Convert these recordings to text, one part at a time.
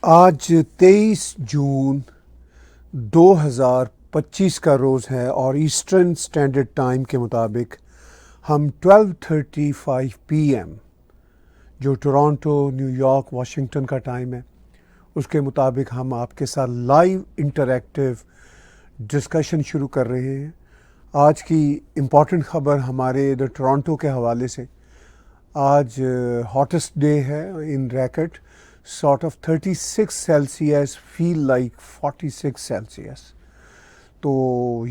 آج 23 جون 2025 کا روز ہے اور ایسٹرن سٹینڈرڈ ٹائم کے مطابق ہم 12:35 PM جو ٹورانٹو، نیو یارک، واشنگٹن کا ٹائم ہے اس کے مطابق ہم آپ کے ساتھ لائیو انٹریکٹیو ڈسکشن شروع کر رہے ہیں۔ آج کی امپورٹنٹ خبر ہمارے ادھر ٹورانٹو کے حوالے سے، آج ہاٹسٹ ڈے ہے ان ریکٹ، sort of 36 Celsius feel like 46 Celsius. تو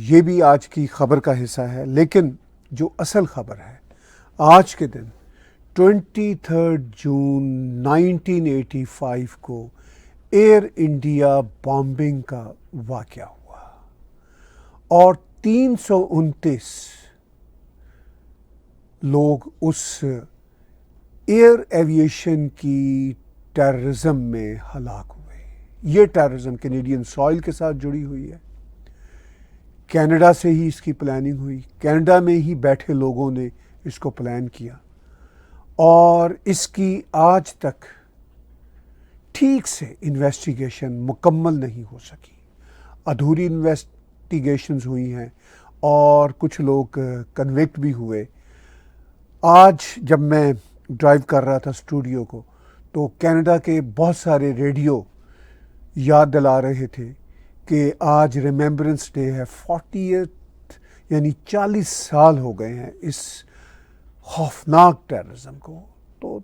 یہ بھی آج کی خبر کا حصہ ہے، لیکن جو اصل خبر ہے آج کے دن 23 جون 1985 کو ایئر انڈیا بامبنگ کا واقعہ ہوا اور 329 لوگ اس ایئر ایویشن کی ٹیررزم میں ہلاک ہوئے۔ یہ ٹیررزم کینیڈین سوائل کے ساتھ جڑی ہوئی ہے، کینیڈا سے ہی اس کی پلاننگ ہوئی، کینیڈا میں ہی بیٹھے لوگوں نے اس کو پلان کیا اور اس کی آج تک ٹھیک سے انویسٹیگیشن مکمل نہیں ہو سکی، ادھوری انویسٹیگیشنز ہوئی ہیں اور کچھ لوگ کنوکٹ بھی ہوئے۔ آج جب میں ڈرائیو کر رہا تھا اسٹوڈیو کو تو کینیڈا کے بہت سارے ریڈیو یاد دلا رہے تھے کہ آج ریمیمبرنس ڈے ہے، 40th یعنی 40 سال ہو گئے ہیں اس خوفناک ٹیررزم کو۔ تو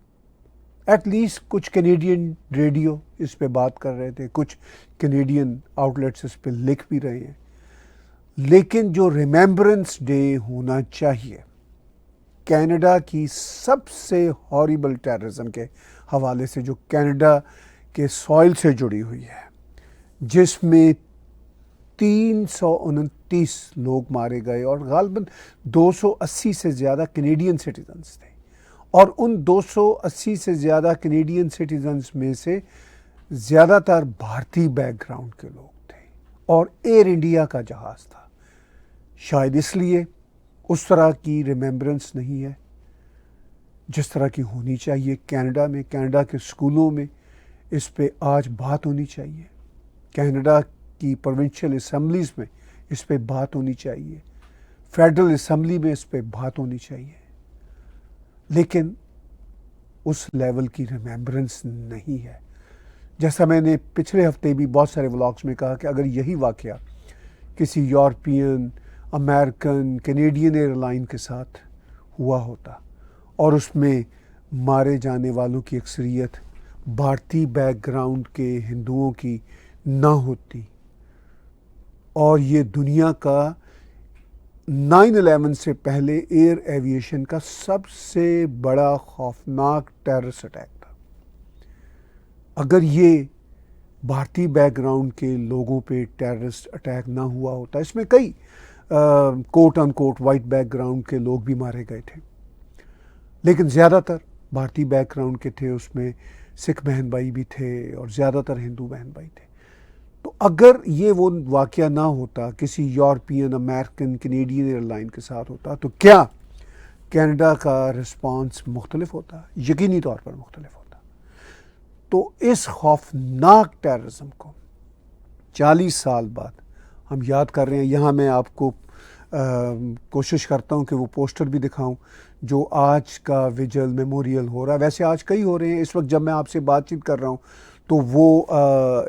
ایٹ لیسٹ کچھ کینیڈین ریڈیو اس پہ بات کر رہے تھے، کچھ کینیڈین آؤٹ لیٹس اس پہ لکھ بھی رہے ہیں، لیکن جو ریمیمبرنس ڈے ہونا چاہیے کینیڈا کی سب سے ہاریبل ٹیررزم کے حوالے سے، جو کینیڈا کے سوائل سے جڑی ہوئی ہے، جس میں 329 لوگ مارے گئے اور غالباً 280 سے زیادہ کینیڈین سٹیزنز تھے، اور ان 280 سے زیادہ کینیڈین سٹیزنز میں سے زیادہ تر بھارتی بیک گراؤنڈ کے لوگ تھے اور ایئر انڈیا کا جہاز تھا۔ شاید اس لیے اس طرح کی ریمیمبرنس نہیں ہے جس طرح کی ہونی چاہیے کینیڈا میں۔ کینیڈا کے اسکولوں میں اس پہ آج بات ہونی چاہیے، کینیڈا کی پروونشل اسمبلیز میں اس پہ بات ہونی چاہیے، فیڈرل اسمبلی میں اس پہ بات ہونی چاہیے، لیکن اس لیول کی ریمیمبرنس نہیں ہے۔ جیسا میں نے پچھلے ہفتے بھی بہت سارے ولاگس میں کہا کہ اگر یہی واقعہ کسی European, American, Canadian airline کے ساتھ ہوا ہوتا اور اس میں مارے جانے والوں کی اکثریت بھارتی بیک گراؤنڈ کے ہندوؤں کی نہ ہوتی، اور یہ دنیا کا 9/11 سے پہلے ایئر ایویشن کا سب سے بڑا خوفناک ٹیررسٹ اٹیک تھا، اگر یہ بھارتی بیک گراؤنڈ کے لوگوں پہ ٹیررسٹ اٹیک نہ ہوا ہوتا، اس میں کئی کوٹ ان کوٹ وائٹ بیک گراؤنڈ کے لوگ بھی مارے گئے تھے، لیکن زیادہ تر بھارتی بیک گراؤنڈ کے تھے، اس میں سکھ بہن بھائی بھی تھے اور زیادہ تر ہندو بہن بھائی تھے۔ تو اگر یہ وہ واقعہ نہ ہوتا، کسی European, American, Canadian airline کے ساتھ ہوتا، تو کیا کینیڈا کا رسپانس مختلف ہوتا؟ یقینی طور پر مختلف ہوتا۔ تو اس خوفناک ٹیررزم کو 40 سال بعد ہم یاد کر رہے ہیں۔ یہاں میں آپ کو کوشش کرتا ہوں کہ وہ پوسٹر بھی دکھاؤں جو آج کا ویجل میموریل ہو رہا ہے، ویسے آج کئی ہو رہے ہیں، اس وقت جب میں آپ سے بات چیت کر رہا ہوں تو وہ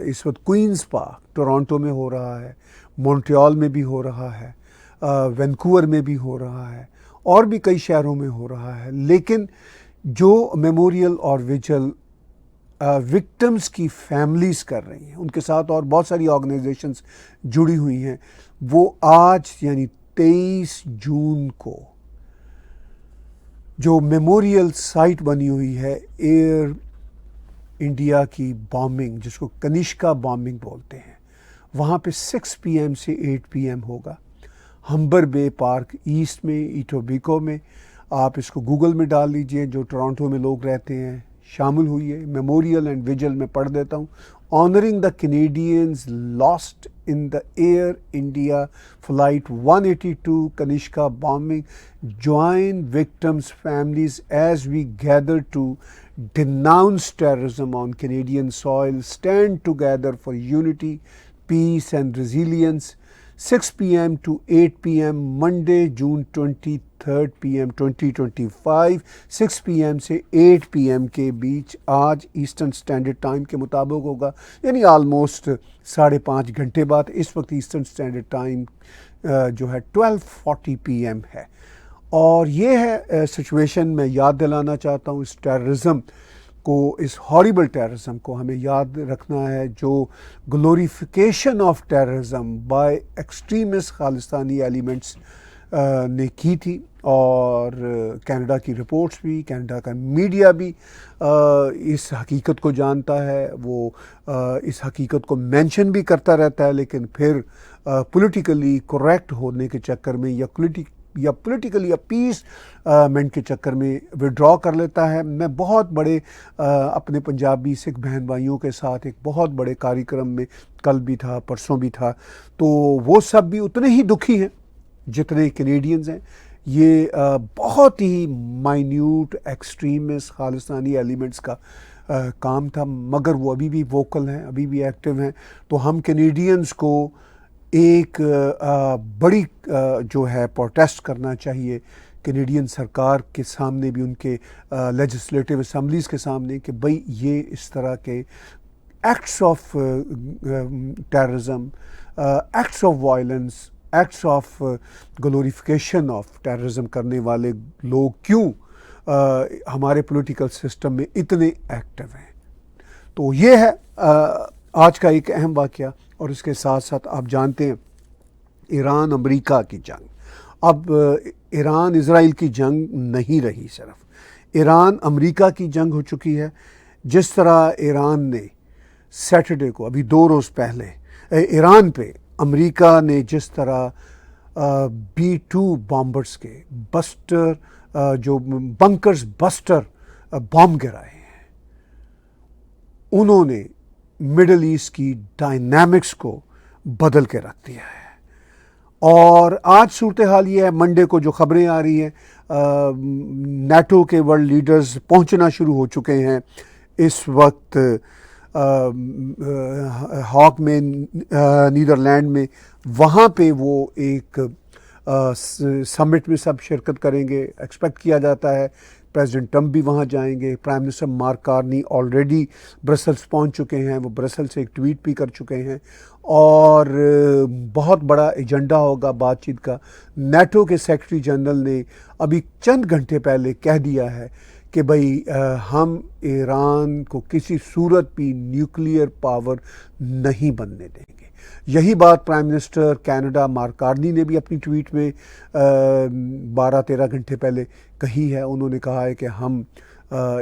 اس وقت کوئنز پارک ٹورانٹو میں ہو رہا ہے، مونٹریال میں بھی ہو رہا ہے، وینکوور میں بھی ہو رہا ہے، اور بھی کئی شہروں میں ہو رہا ہے، لیکن جو میموریل اور ویجل وکٹمز کی فیملیز کر رہی ہیں، ان کے ساتھ اور بہت ساری آرگنائزیشنز جڑی ہوئی ہیں، وہ آج یعنی 23 جون کو جو میموریل سائٹ بنی ہوئی ہے ایئر انڈیا کی بامبنگ، جس کو کنشکا بامبنگ بولتے ہیں، وہاں پہ 6 PM سے 8 PM ہوگا، ہمبر بے پارک ایسٹ میں، ایٹوبیکو میں۔ آپ اس کو گوگل میں ڈال لیجئے، جو ٹورانٹو میں لوگ رہتے ہیں شامل ہوئی ہے۔ میموریل اینڈ ویجل میں پڑھ دیتا ہوں honoring the Canadians lost in the Air India Flight 182 Kanishka bombing. Join victims' families as we gather to denounce terrorism on Canadian soil. Stand together for unity, peace and resilience. 6 p.m. to 8 p.m. Monday, June 23rd p.m. 2025 6 p.m. سے 8 p.m. کے بیچ آج eastern standard time کے مطابق ہوگا، یعنی almost 5.5 گھنٹے بعد۔ اس وقت ایسٹرن اسٹینڈرڈ ٹائم جو ہے 12:40 p.m. ہے، اور یہ ہے سچویشن۔ میں یاد دلانا چاہتا ہوں اس ٹیررزم کو، اس ہاریبل ٹیررزم کو ہمیں یاد رکھنا ہے، جو glorification of terrorism by extremist Khalistani elements نے کی تھی، اور کینیڈا کی رپورٹس بھی، کینیڈا کا میڈیا بھی اس حقیقت کو جانتا ہے، وہ اس حقیقت کو مینشن بھی کرتا رہتا ہے، لیکن پھر پولیٹیکلی کریکٹ ہونے کے چکر میں یا پولیٹیکلی اپیسمنٹ کے چکر میں وڈرا کر لیتا ہے۔ میں بہت بڑے اپنے پنجابی سکھ بہن بھائیوں کے ساتھ ایک بہت بڑے کاریکرم میں کل بھی تھا، پرسوں بھی تھا، تو وہ سب بھی اتنے ہی دکھی ہیں جتنے کینیڈینز ہیں۔ یہ بہت ہی مائنیوٹ ایکسٹریمسٹ خالستانی ایلیمنٹس کا کام تھا، مگر وہ ابھی بھی ووکل ہیں، ابھی بھی ایکٹیو ہیں۔ تو ہم کینیڈینز کو ایک بڑی جو ہے پروٹیسٹ کرنا چاہیے کینیڈین سرکار کے سامنے بھی، ان کے لیجسلیٹو اسمبلیز کے سامنے، کہ بھئی یہ اس طرح کے acts of terrorism, acts of violence, acts of glorification of terrorism کرنے والے لوگ کیوں ہمارے پولیٹیکل سسٹم میں اتنے ایکٹیو ہیں۔ تو یہ ہے آج کا ایک اہم واقعہ، اور اس کے ساتھ ساتھ آپ جانتے ہیں ایران امریکہ کی جنگ۔ اب ایران اسرائیل کی جنگ نہیں رہی، صرف ایران امریکہ کی جنگ ہو چکی ہے۔ جس طرح ایران نے سیٹرڈے کو، ابھی 2 روز پہلے، ایران پہ امریکہ نے جس طرح B-2 بامبرز کے بسٹر، جو بنکرز بسٹر بام گرائے ہیں، انہوں نے مڈل ایسٹ کی ڈائنامکس کو بدل کے رکھ دیا ہے۔ اور آج صورتحال یہ ہے، منڈے کو جو خبریں آ رہی ہیں، نیٹو کے ورلڈ لیڈرز پہنچنا شروع ہو چکے ہیں اس وقت ہاک میں، نیدرلینڈ میں، وہاں پہ وہ ایک سمٹ میں سب شرکت کریں گے، ایکسپیکٹ کیا جاتا ہے۔ پریزیڈنٹ ٹرمپ بھی وہاں جائیں گے، prime minister Mark Carney already Brussels پہنچ چکے ہیں، وہ برسل سے ایک ٹویٹ بھی کر چکے ہیں، اور بہت بڑا ایجنڈا ہوگا بات چیت کا۔ نیٹو کے سیکرٹری جنرل نے ابھی چند گھنٹے پہلے کہہ دیا ہے کہ بھئی ہم ایران کو کسی صورت بھی نیوکلیئر پاور نہیں بننے دیں گے۔ یہی بات prime minister Canada mark Karni نے بھی اپنی ٹویٹ میں 12-13 گھنٹے پہلے کہی ہے۔ انہوں نے کہا ہے کہ ہم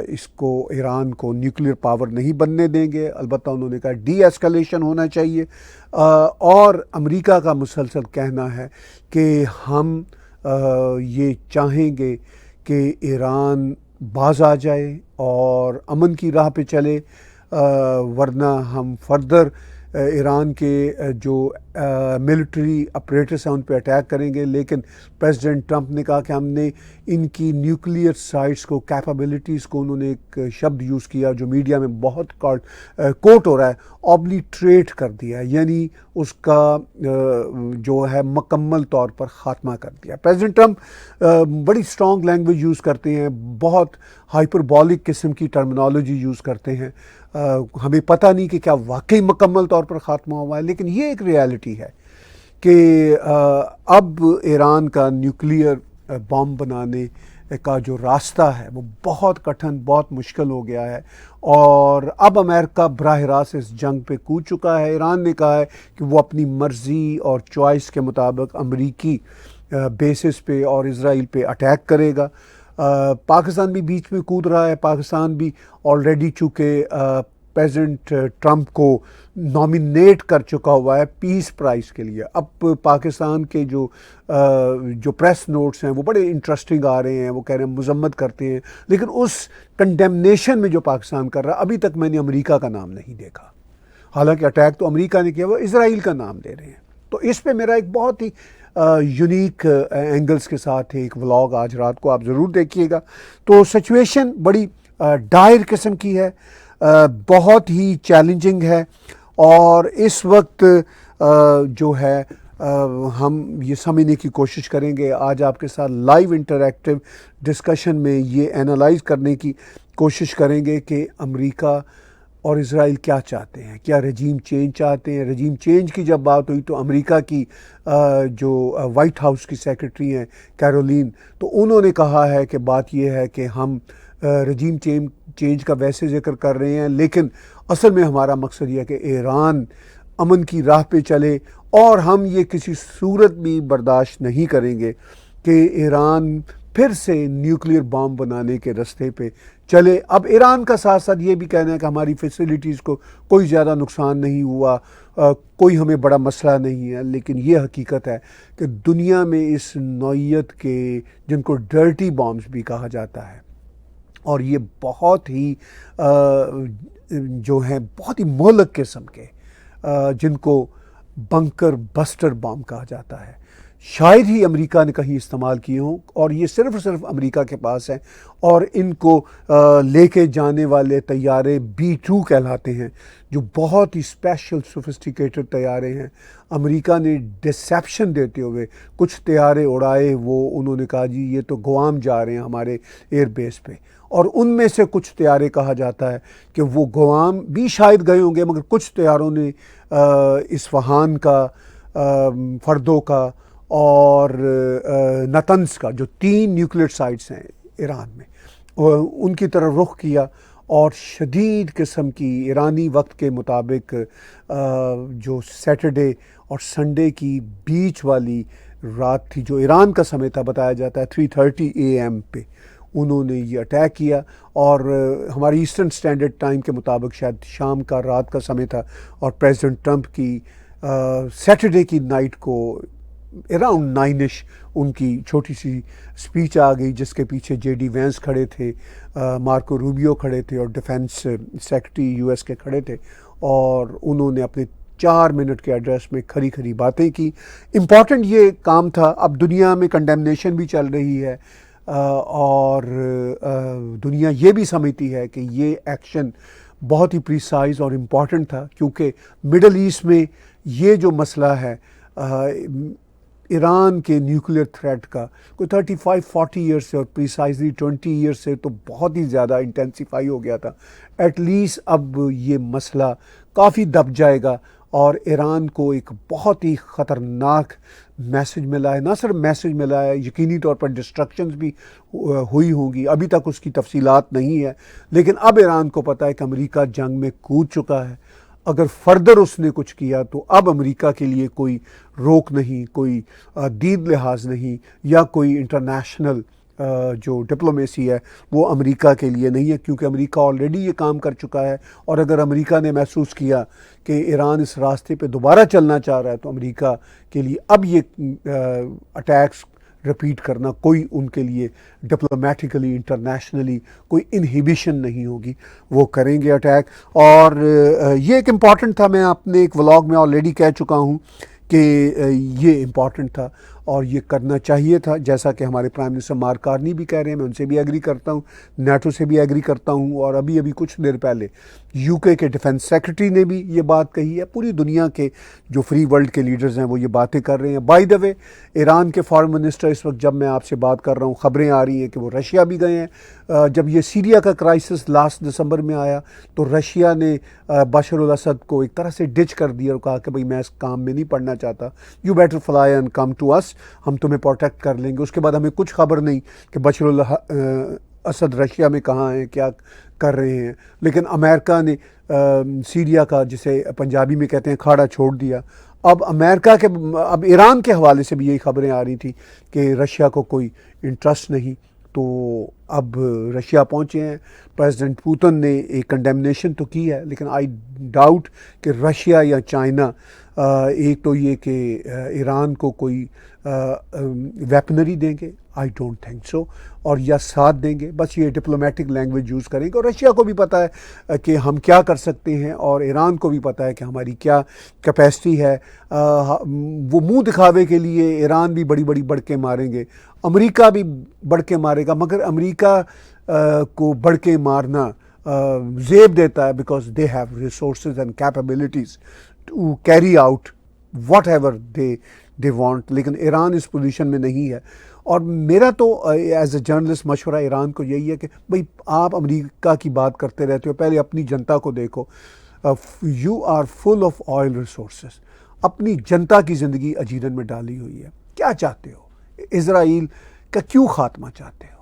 اس کو، ایران کو نیوکلیئر پاور نہیں بننے دیں گے، البتہ انہوں نے کہا ڈی ایسکلیشن ہونا چاہیے، اور امریکہ کا مسلسل کہنا ہے کہ ہم یہ چاہیں گے کہ ایران باز آ جائے اور امن کی راہ پہ چلے، ورنہ ہم فردر ایران کے جو ملٹری اپریٹس ہیں ان پہ اٹیک کریں گے۔ لیکن پریزیڈنٹ ٹرمپ نے کہا کہ ہم نے ان کی نیوکلیئر سائٹس کو، کیپابلٹیز کو، انہوں نے ایک شبد یوز کیا جو میڈیا میں بہت کوٹ ہو رہا ہے، اوبلیٹریٹ کر دیا، یعنی اس کا جو ہے مکمل طور پر خاتمہ کر دیا۔ پریزیڈنٹ ٹرمپ بڑی اسٹرانگ لینگویج یوز کرتے ہیں، بہت ہائپربولک قسم کی ٹرمینالوجی یوز کرتے ہیں۔ ہمیں پتہ نہیں کہ کیا واقعی مکمل طور پر خاتمہ ہوا ہے، لیکن یہ ایک ریالٹی ہے کہ اب ایران کا نیوکلیئر بام بنانے کا جو راستہ ہے وہ بہت کٹھن، بہت مشکل ہو گیا ہے، اور اب امریکہ براہ راست اس جنگ پہ کود چکا ہے۔ ایران نے کہا ہے کہ وہ اپنی مرضی اور چوائس کے مطابق امریکی بیسس پہ اور اسرائیل پہ اٹیک کرے گا۔ پاکستان بھی بیچ میں کود رہا ہے۔ پاکستان بھی آلریڈی چونکہ پریزیڈنٹ ٹرمپ کو نامینیٹ کر چکا ہوا ہے پیس پرائز کے لیے۔ اب پاکستان کے جو پریس نوٹس ہیں وہ بڑے انٹرسٹنگ آ رہے ہیں، وہ کہہ رہے ہیں، مذمت کرتے ہیں، لیکن اس کنڈیمنیشن میں جو پاکستان کر رہا ہے، ابھی تک میں نے امریکہ کا نام نہیں دیکھا۔ حالانکہ اٹیک تو امریکہ نے کیا، وہ اسرائیل کا نام لے رہے ہیں. تو اس پہ میرا ایک بہت ہی یونیک اینگلز کے ساتھ ایک ولاگ آج رات کو آپ ضرور دیکھیے گا. تو سچویشن بڑی ڈائر قسم کی ہے، بہت ہی چیلنجنگ ہے، اور اس وقت جو ہے ہم یہ سمجھنے کی کوشش کریں گے، آج آپ کے ساتھ لائیو انٹریکٹیو ڈسکشن میں یہ اینالائز کرنے کی کوشش کریں گے کہ امریکہ اور اسرائیل کیا چاہتے ہیں. کیا رجیم چینج چاہتے ہیں؟ رجیم چینج کی جب بات ہوئی تو امریکہ کی جو وائٹ ہاؤس کی سیکرٹری ہیں کیرولین، تو انہوں نے کہا ہے کہ بات یہ ہے کہ ہم رجیم چینج کا ویسے ذکر کر رہے ہیں، لیکن اصل میں ہمارا مقصد یہ ہے کہ ایران امن کی راہ پہ چلے، اور ہم یہ کسی صورت بھی برداشت نہیں کریں گے کہ ایران پھر سے نیوکلیر بام بنانے کے راستے پہ چلے. اب ایران کا ساتھ ساتھ یہ بھی کہنا ہے کہ ہماری فیسیلیٹیز کو کوئی زیادہ نقصان نہیں ہوا، کوئی ہمیں بڑا مسئلہ نہیں ہے، لیکن یہ حقیقت ہے کہ دنیا میں اس نوعیت کے جن کو ڈرٹی بامز بھی کہا جاتا ہے، اور یہ بہت ہی جو ہیں بہت ہی مہلک قسم کے جن کو بنکر بسٹر بام کہا جاتا ہے، شاید ہی امریکہ نے کہیں استعمال کیے ہوں، اور یہ صرف امریکہ کے پاس ہیں. اور ان کو لے کے جانے والے طیارے B-2 کہلاتے ہیں، جو بہت ہی اسپیشل سوفسٹیکیٹڈ طیارے ہیں. امریکہ نے ڈسیپشن دیتے ہوئے کچھ طیارے اڑائے، وہ انہوں نے کہا جی یہ تو گوام جا رہے ہیں ہمارے ایئر بیس پہ، اور ان میں سے کچھ طیارے کہا جاتا ہے کہ وہ گوام بھی شاید گئے ہوں گے، مگر کچھ طیاروں نے اصفہان کا، فردو کا اور نتنز کا، جو 3 نیوکلیئر سائٹس ہیں ایران میں، ان کی طرف رخ کیا، اور شدید قسم کی ایرانی وقت کے مطابق جو سیٹرڈے اور سنڈے کی بیچ والی رات تھی، جو ایران کا سمے تھا، بتایا جاتا ہے 3:30 AM پہ انہوں نے یہ اٹیک کیا. اور ہماری ایسٹرن اسٹینڈرڈ ٹائم کے مطابق شاید شام کا، رات کا سمے تھا، اور پریزیڈنٹ ٹرمپ کی سیٹرڈے کی نائٹ کو اراؤنڈ 9ish ان کی چھوٹی سی اسپیچ آ گئی، جس کے پیچھے JD وینس کھڑے تھے، مارکو روبیو کھڑے تھے، اور ڈیفنس سیکرٹری US کے کھڑے تھے، اور انہوں نے اپنے 4 منٹ کے ایڈریس میں کھری کھری باتیں کی. امپورٹنٹ یہ کام تھا. اب دنیا میں کنڈیمنیشن بھی چل رہی ہے، اور دنیا یہ بھی سمجھتی ہے کہ یہ ایکشن بہت ہی پریسائز اور امپورٹنٹ تھا، کیونکہ مڈل ایسٹ میں یہ جو مسئلہ ہے ایران کے نیوکلیئر تھریٹ کا، کوئی 35-40 ایئرس سے، اور پریسائزلی 20 ایئرس سے تو بہت ہی زیادہ انٹینسیفائی ہو گیا تھا. ایٹ لیسٹ اب یہ مسئلہ کافی دب جائے گا، اور ایران کو ایک بہت ہی خطرناک میسج ملا ہے. نہ صرف میسج ملا ہے، یقینی طور پر ڈسٹرکشنز بھی ہوئی ہوں گی، ابھی تک اس کی تفصیلات نہیں ہے، لیکن اب ایران کو پتہ ہے کہ امریکہ جنگ میں کود چکا ہے. اگر فردر اس نے کچھ کیا تو اب امریکہ کے لیے کوئی روک نہیں، کوئی دید لحاظ نہیں، یا کوئی انٹرنیشنل جو ڈپلومیسی ہے وہ امریکہ کے لیے نہیں ہے، کیونکہ امریکہ آلریڈی یہ کام کر چکا ہے. اور اگر امریکہ نے محسوس کیا کہ ایران اس راستے پہ دوبارہ چلنا چاہ رہا ہے، تو امریکہ کے لیے اب یہ اٹیکس رپیٹ کرنا کوئی ان کے لیے ڈپلومیٹیکلی، انٹرنیشنلی کوئی انہیبیشن نہیں ہوگی، وہ کریں گے اٹیک. اور یہ ایک امپورٹنٹ تھا. میں اپنے ایک ولاگ میں آلریڈی کہہ چکا ہوں کہ یہ امپورٹنٹ تھا اور یہ کرنا چاہیے تھا، جیسا کہ ہمارے پرائم منسٹر مارک کارنی بھی کہہ رہے ہیں. میں ان سے بھی ایگری کرتا ہوں، نیٹو سے بھی ایگری کرتا ہوں، اور ابھی کچھ دیر پہلے UK کے ڈیفنس سیکرٹری نے بھی یہ بات کہی ہے. پوری دنیا کے جو فری ورلڈ کے لیڈرز ہیں وہ یہ باتیں کر رہے ہیں. بائی دا وے، ایران کے فارن منسٹر اس وقت جب میں آپ سے بات کر رہا ہوں، خبریں آ رہی ہیں کہ وہ رشیا بھی گئے ہیں. جب یہ سیریا کا کرائسس لاسٹ دسمبر میں آیا تو رشیا نے بشار الاسد کو ایک طرح سے ڈچ کر دیا اور کہا کہ بھئی میں اس کام میں نہیں پڑنا چاہتا، you better fly and come to us, ہم تمہیں پروٹیکٹ کر لیں گے. اس کے بعد ہمیں کچھ خبر نہیں کہ بشار الاسد رشیا میں کہاں ہیں، کیا کر رہے ہیں. لیکن امریکہ نے سیریا کا، جسے پنجابی میں کہتے ہیں، کھاڑا چھوڑ دیا. اب اب ایران کے حوالے سے بھی یہی خبریں آ رہی تھیں کہ رشیا کو کوئی انٹرسٹ نہیں. تو اب رشیا پہنچے ہیں. پریزیڈنٹ پوتن نے ایک کنڈیمنیشن تو کی ہے، لیکن آئی ڈاؤٹ کہ رشیا یا چائنا ایک تو یہ کہ ایران کو کوئی ویپنری دیں گے، آئی ڈونٹ تھنک سو، اور یا ساتھ دیں گے، بس یہ ڈپلومیٹک لینگویج یوز کریں گے. اور رشیا کو بھی پتہ ہے کہ ہم کیا کر سکتے ہیں، اور ایران کو بھی پتہ ہے کہ ہماری کیا کیپیسٹی ہے. وہ منہ دکھاوے کے لیے ایران بھی بڑی بڑی بڑکیں ماریں گے، امریکہ بھی بڑکیں مارے گا، مگر امریکہ کو بڑکیں مارنا زیب دیتا ہے because they have resources and capabilities to carry out whatever they want. لیکن ایران اس پوزیشن میں نہیں ہے. اور میرا تو ایز اے جرنلسٹ مشورہ ایران کو یہی ہے کہ بھئی آپ امریکہ کی بات کرتے رہتے ہو، پہلے اپنی جنتا کو دیکھو. You are full of oil resources, اپنی جنتا کی زندگی اجیرن میں ڈالی ہوئی ہے. کیا چاہتے ہو؟ اسرائیل کا کیوں خاتمہ چاہتے ہو؟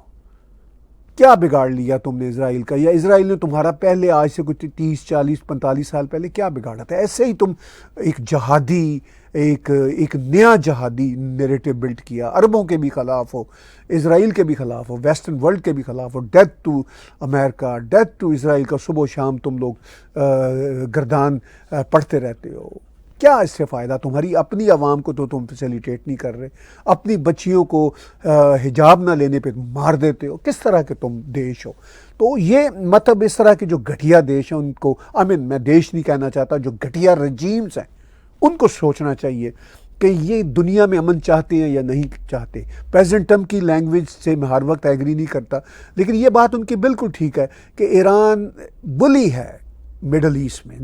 کیا بگاڑ لیا تم نے اسرائیل کا، یا اسرائیل نے تمہارا پہلے آج سے کچھ 30 40 45 سال پہلے کیا بگاڑا تھا؟ ایسے ہی تم ایک جہادی ایک نیا جہادی نیریٹو بلڈ کیا، عربوں کے بھی خلاف ہو، اسرائیل کے بھی خلاف ہو، ویسٹرن ورلڈ کے بھی خلاف ہو. Death to America, death to Israel کا صبح و شام تم لوگ گردان پڑھتے رہتے ہو. کیا اس سے فائدہ؟ تمہاری اپنی عوام کو تو تم فیسیلیٹیٹ نہیں کر رہے، اپنی بچیوں کو حجاب نہ لینے پہ مار دیتے ہو. کس طرح کے تم دیش ہو؟ تو یہ مطلب اس طرح کے جو گھٹیا دیش ہیں ان کو میں دیش نہیں کہنا چاہتا، جو گھٹیا رجیمز ہیں ان کو سوچنا چاہیے کہ یہ دنیا میں امن چاہتے ہیں یا نہیں چاہتے. پریزیڈنٹ ٹرمپ کی لینگویج سے میں ہر وقت ایگری نہیں کرتا، لیکن یہ بات ان کی بالکل ٹھیک ہے کہ ایران بلی ہے مڈل ایسٹ میں،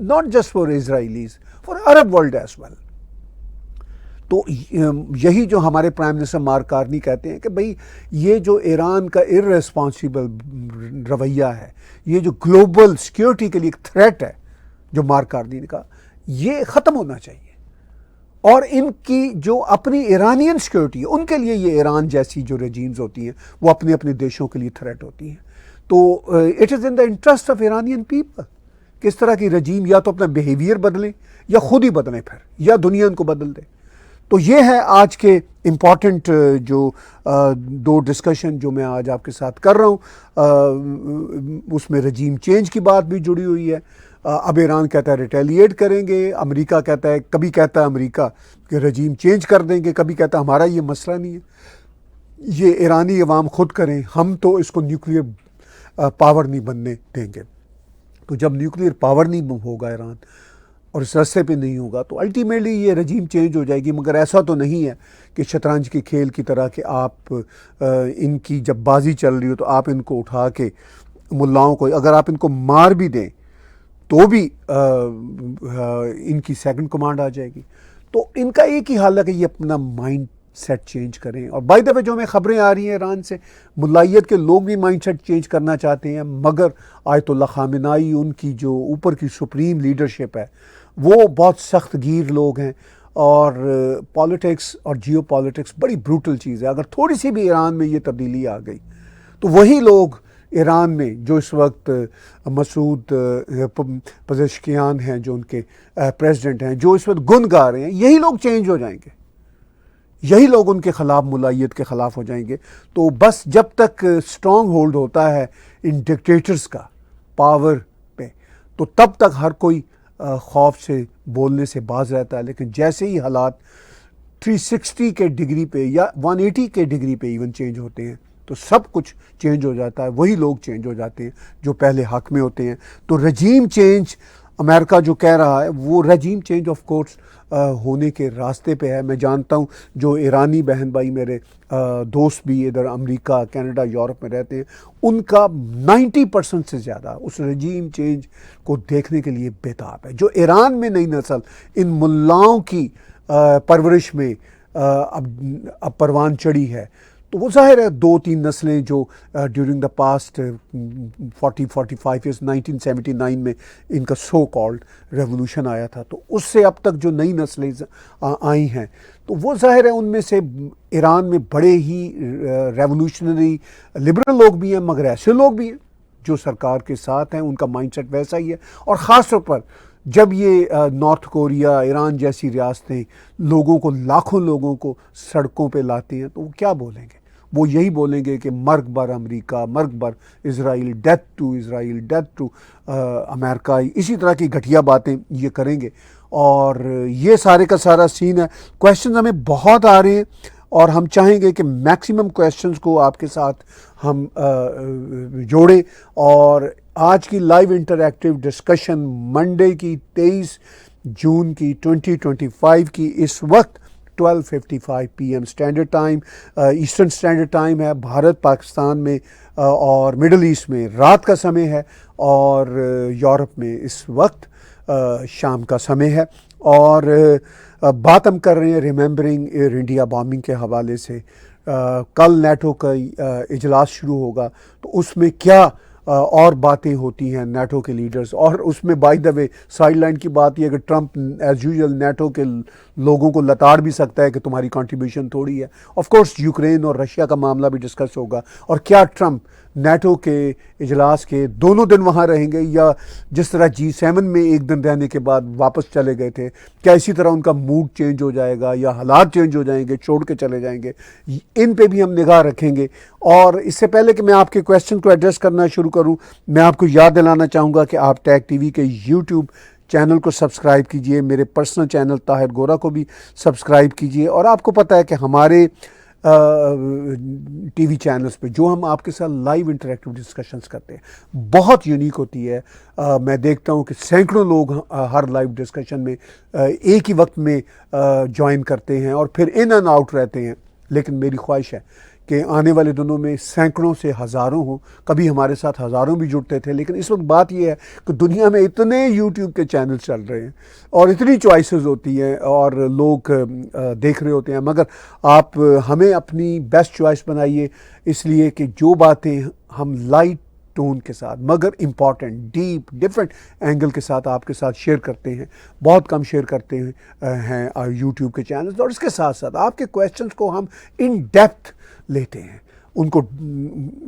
not just for Israelis, for Arab world as well. تو یہی جو ہمارے پرائم منسٹر مارک کارنی کہتے ہیں کہ بھئی یہ جو ایران کا ارریسپانسیبل رویہ ہے، یہ جو گلوبل سیکیورٹی کے لیے ایک تھریٹ ہے جو مارک کارنی نے کہا، یہ ختم ہونا چاہیے. اور ان کی جو اپنی ایرانین سیکیورٹی ہے، ان کے لیے یہ ایران جیسی جو رجیمز ہوتی ہیں وہ اپنے اپنے دیشوں کے لیے تھریٹ ہوتی ہیں. تو it is in the interest of Iranian people کس طرح کی رجیم یا تو اپنا بیہیویئر بدلیں یا خود ہی بدلیں پھر، یا دنیا ان کو بدل دے. تو یہ ہے آج کے امپورٹنٹ جو دو ڈسکشن جو میں آج آپ کے ساتھ کر رہا ہوں. اس میں رجیم چینج کی بات بھی جڑی ہوئی ہے. اب ایران کہتا ہے ریٹیلیٹ کریں گے، امریکہ کہتا ہے، کبھی کہتا ہے امریکہ کہ رجیم چینج کر دیں گے، کبھی کہتا ہے ہمارا یہ مسئلہ نہیں ہے، یہ ایرانی عوام خود کریں، ہم تو اس کو نیوکلیئر پاور نہیں بننے دیں گے. تو جب نیوکلیئر پاور نہیں ہوگا ایران اور اس راستے پہ نہیں ہوگا تو الٹیمیٹلی یہ رجیم چینج ہو جائے گی. مگر ایسا تو نہیں ہے کہ شطرنج کے کھیل کی طرح کہ آپ ان کی جب بازی چل رہی ہو تو آپ ان کو اٹھا کے ملاؤں کو، اگر آپ ان کو مار بھی دیں تو بھی ان کی سیکنڈ کمانڈ آ جائے گی. تو ان کا ایک ہی حال ہے کہ یہ اپنا مائنڈ سیٹ چینج کریں. اور بائی دا وے جو ہمیں خبریں آ رہی ہیں ایران سے، ملائیت کے لوگ بھی مائنڈ سیٹ چینج کرنا چاہتے ہیں، مگر آیت اللہ خامنائی ان کی جو اوپر کی سپریم لیڈرشپ ہے وہ بہت سخت گیر لوگ ہیں. اور پالیٹکس اور جیو پالیٹکس بڑی بروٹل چیز ہے. اگر تھوڑی سی بھی ایران میں یہ تبدیلی آ گئی تو وہی لوگ ایران میں جو اس وقت مسعود پزشکیان ہیں، جو ان کے پریزیڈنٹ ہیں، جو اس وقت گن گا رہے ہیں، یہی لوگ چینج ہو جائیں گے، یہی لوگ ان کے خلاف ملائیت کے خلاف ہو جائیں گے. تو بس جب تک سٹرانگ ہولڈ ہوتا ہے ان ڈکٹیٹرز کا پاور پہ تو تب تک ہر کوئی خوف سے بولنے سے باز رہتا ہے. لیکن جیسے ہی حالات 360 کے ڈگری پہ یا 180 کے ڈگری پہ ایون چینج ہوتے ہیں تو سب کچھ چینج ہو جاتا ہے، وہی لوگ چینج ہو جاتے ہیں جو پہلے حق میں ہوتے ہیں. تو رجیم چینج امریکہ جو کہہ رہا ہے وہ رجیم چینج آف کورس ہونے کے راستے پہ ہے. میں جانتا ہوں جو ایرانی بہن بھائی میرے دوست بھی ادھر امریکہ، کینیڈا، یورپ میں رہتے ہیں، ان کا 90% سے زیادہ اس رجیم چینج کو دیکھنے کے لیے بےتاب ہے. جو ایران میں نئی نسل ان ملاؤں کی پرورش میں اب پروان چڑھی ہے، تو وہ ظاہر ہے 2-3 نسلیں جو ڈیورنگ دا پاسٹ 40-45 ایئرس 1979 میں ان کا سو کالڈ ریولوشن آیا تھا، تو اس سے اب تک جو نئی نسلیں آئی ہیں تو وہ ظاہر ہے ان میں سے ایران میں بڑے ہی ریولوشنری لبرل لوگ بھی ہیں، مگر ایسے لوگ بھی ہیں جو سرکار کے ساتھ ہیں، ان کا مائنڈ سیٹ ویسا ہی ہے. اور خاص طور پر جب یہ نارتھ کوریا، ایران جیسی ریاستیں لوگوں کو، لاکھوں لوگوں کو سڑکوں پہ لاتے ہیں تو وہ کیا بولیں گے؟ وہ یہی بولیں گے کہ مرگ بر امریکہ، مرگ بر اسرائیل، death to Israel, death to America. اسی طرح کی گھٹیا باتیں یہ کریں گے. اور یہ سارے کا سارا سین ہے. کویشچنز ہمیں بہت آ رہے ہیں اور ہم چاہیں گے کہ میکسیمم کویشچنز کو آپ کے ساتھ ہم جوڑیں. اور آج کی لائیو انٹریکٹیو ڈسکشن منڈے کی 23 جون کی 2025 کی اس وقت 12:55 PM standard time eastern standard time ہے. بھارت پاکستان میں اور مڈل ایسٹ میں رات کا سمے ہے اور یورپ میں اس وقت شام کا سمے ہے. اور بات ہم کر رہے ہیں ریممبرنگ ایئر انڈیا بامبنگ کے حوالے سے. کل نیٹو کا اجلاس شروع ہوگا تو اس میں کیا اور باتیں ہوتی ہیں نیٹو کے لیڈرز. اور اس میں by the way side line کی بات یہ کہ ٹرمپ ایز یوزول نیٹو کے لوگوں کو لتاڑ بھی سکتا ہے کہ تمہاری کنٹریبیوشن تھوڑی ہے. آف کورس یوکرین اور رشیا کا معاملہ بھی ڈسکس ہوگا. اور کیا ٹرمپ نیٹو کے اجلاس کے دونوں دن وہاں رہیں گے یا جس طرح G7 میں ایک دن رہنے کے بعد واپس چلے گئے تھے, کیا اسی طرح ان کا موڈ چینج ہو جائے گا یا حالات چینج ہو جائیں گے, چھوڑ کے چلے جائیں گے. ان پہ بھی ہم نگاہ رکھیں گے. اور اس سے پہلے کہ میں آپ کے کویشچن کو ایڈریس کرنا شروع کروں, میں آپ کو یاد دلانا چاہوں گا کہ آپ ٹیگ ٹی وی کے یوٹیوب چینل کو سبسکرائب کیجئے, میرے پرسنل چینل طاہر گورا کو بھی سبسکرائب کیجئے. اور آپ کو پتہ ہے کہ ہمارے ٹی وی چینلز پہ جو ہم آپ کے ساتھ لائیو انٹریکٹیو ڈسکشنز کرتے ہیں بہت یونیک ہوتی ہے. میں دیکھتا ہوں کہ سینکڑوں لوگ ہر لائیو ڈسکشن میں ایک ہی وقت میں جوائن کرتے ہیں اور پھر ان اینڈ آؤٹ رہتے ہیں. لیکن میری خواہش ہے کہ آنے والے دنوں میں سینکڑوں سے ہزاروں ہوں. کبھی ہمارے ساتھ ہزاروں بھی جڑتے تھے, لیکن اس وقت بات یہ ہے کہ دنیا میں اتنے یوٹیوب کے چینل چل رہے ہیں اور اتنی چوائسیز ہوتی ہیں اور لوگ دیکھ رہے ہوتے ہیں, مگر آپ ہمیں اپنی بیسٹ چوائس بنائیے, اس لیے کہ جو باتیں ہم لائٹ ٹون کے ساتھ مگر امپورٹنٹ ڈیپ ڈفرینٹ اینگل کے ساتھ آپ کے ساتھ شیئر کرتے ہیں, بہت کم شیئر کرتے ہیں یوٹیوب کے چینلز. اور اس کے ساتھ ساتھ آپ کے کویشچنز کو ہم ان ڈیپتھ لیتے ہیں, ان کو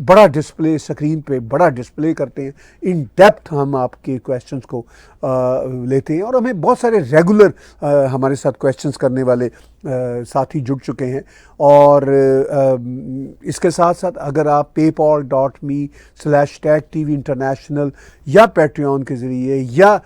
بڑا ڈسپلے اسکرین پہ بڑا ڈسپلے کرتے ہیں. ان ڈیپتھ ہم آپ کے کویشچنز کو لیتے ہیں. اور ہمیں بہت سارے ریگولر ہمارے ساتھ کویشچنز کرنے والے ساتھی جڑ چکے ہیں. اور اس کے ساتھ ساتھ اگر آپ paypal.me/tagtv international یا پیٹریون کے ذریعے یا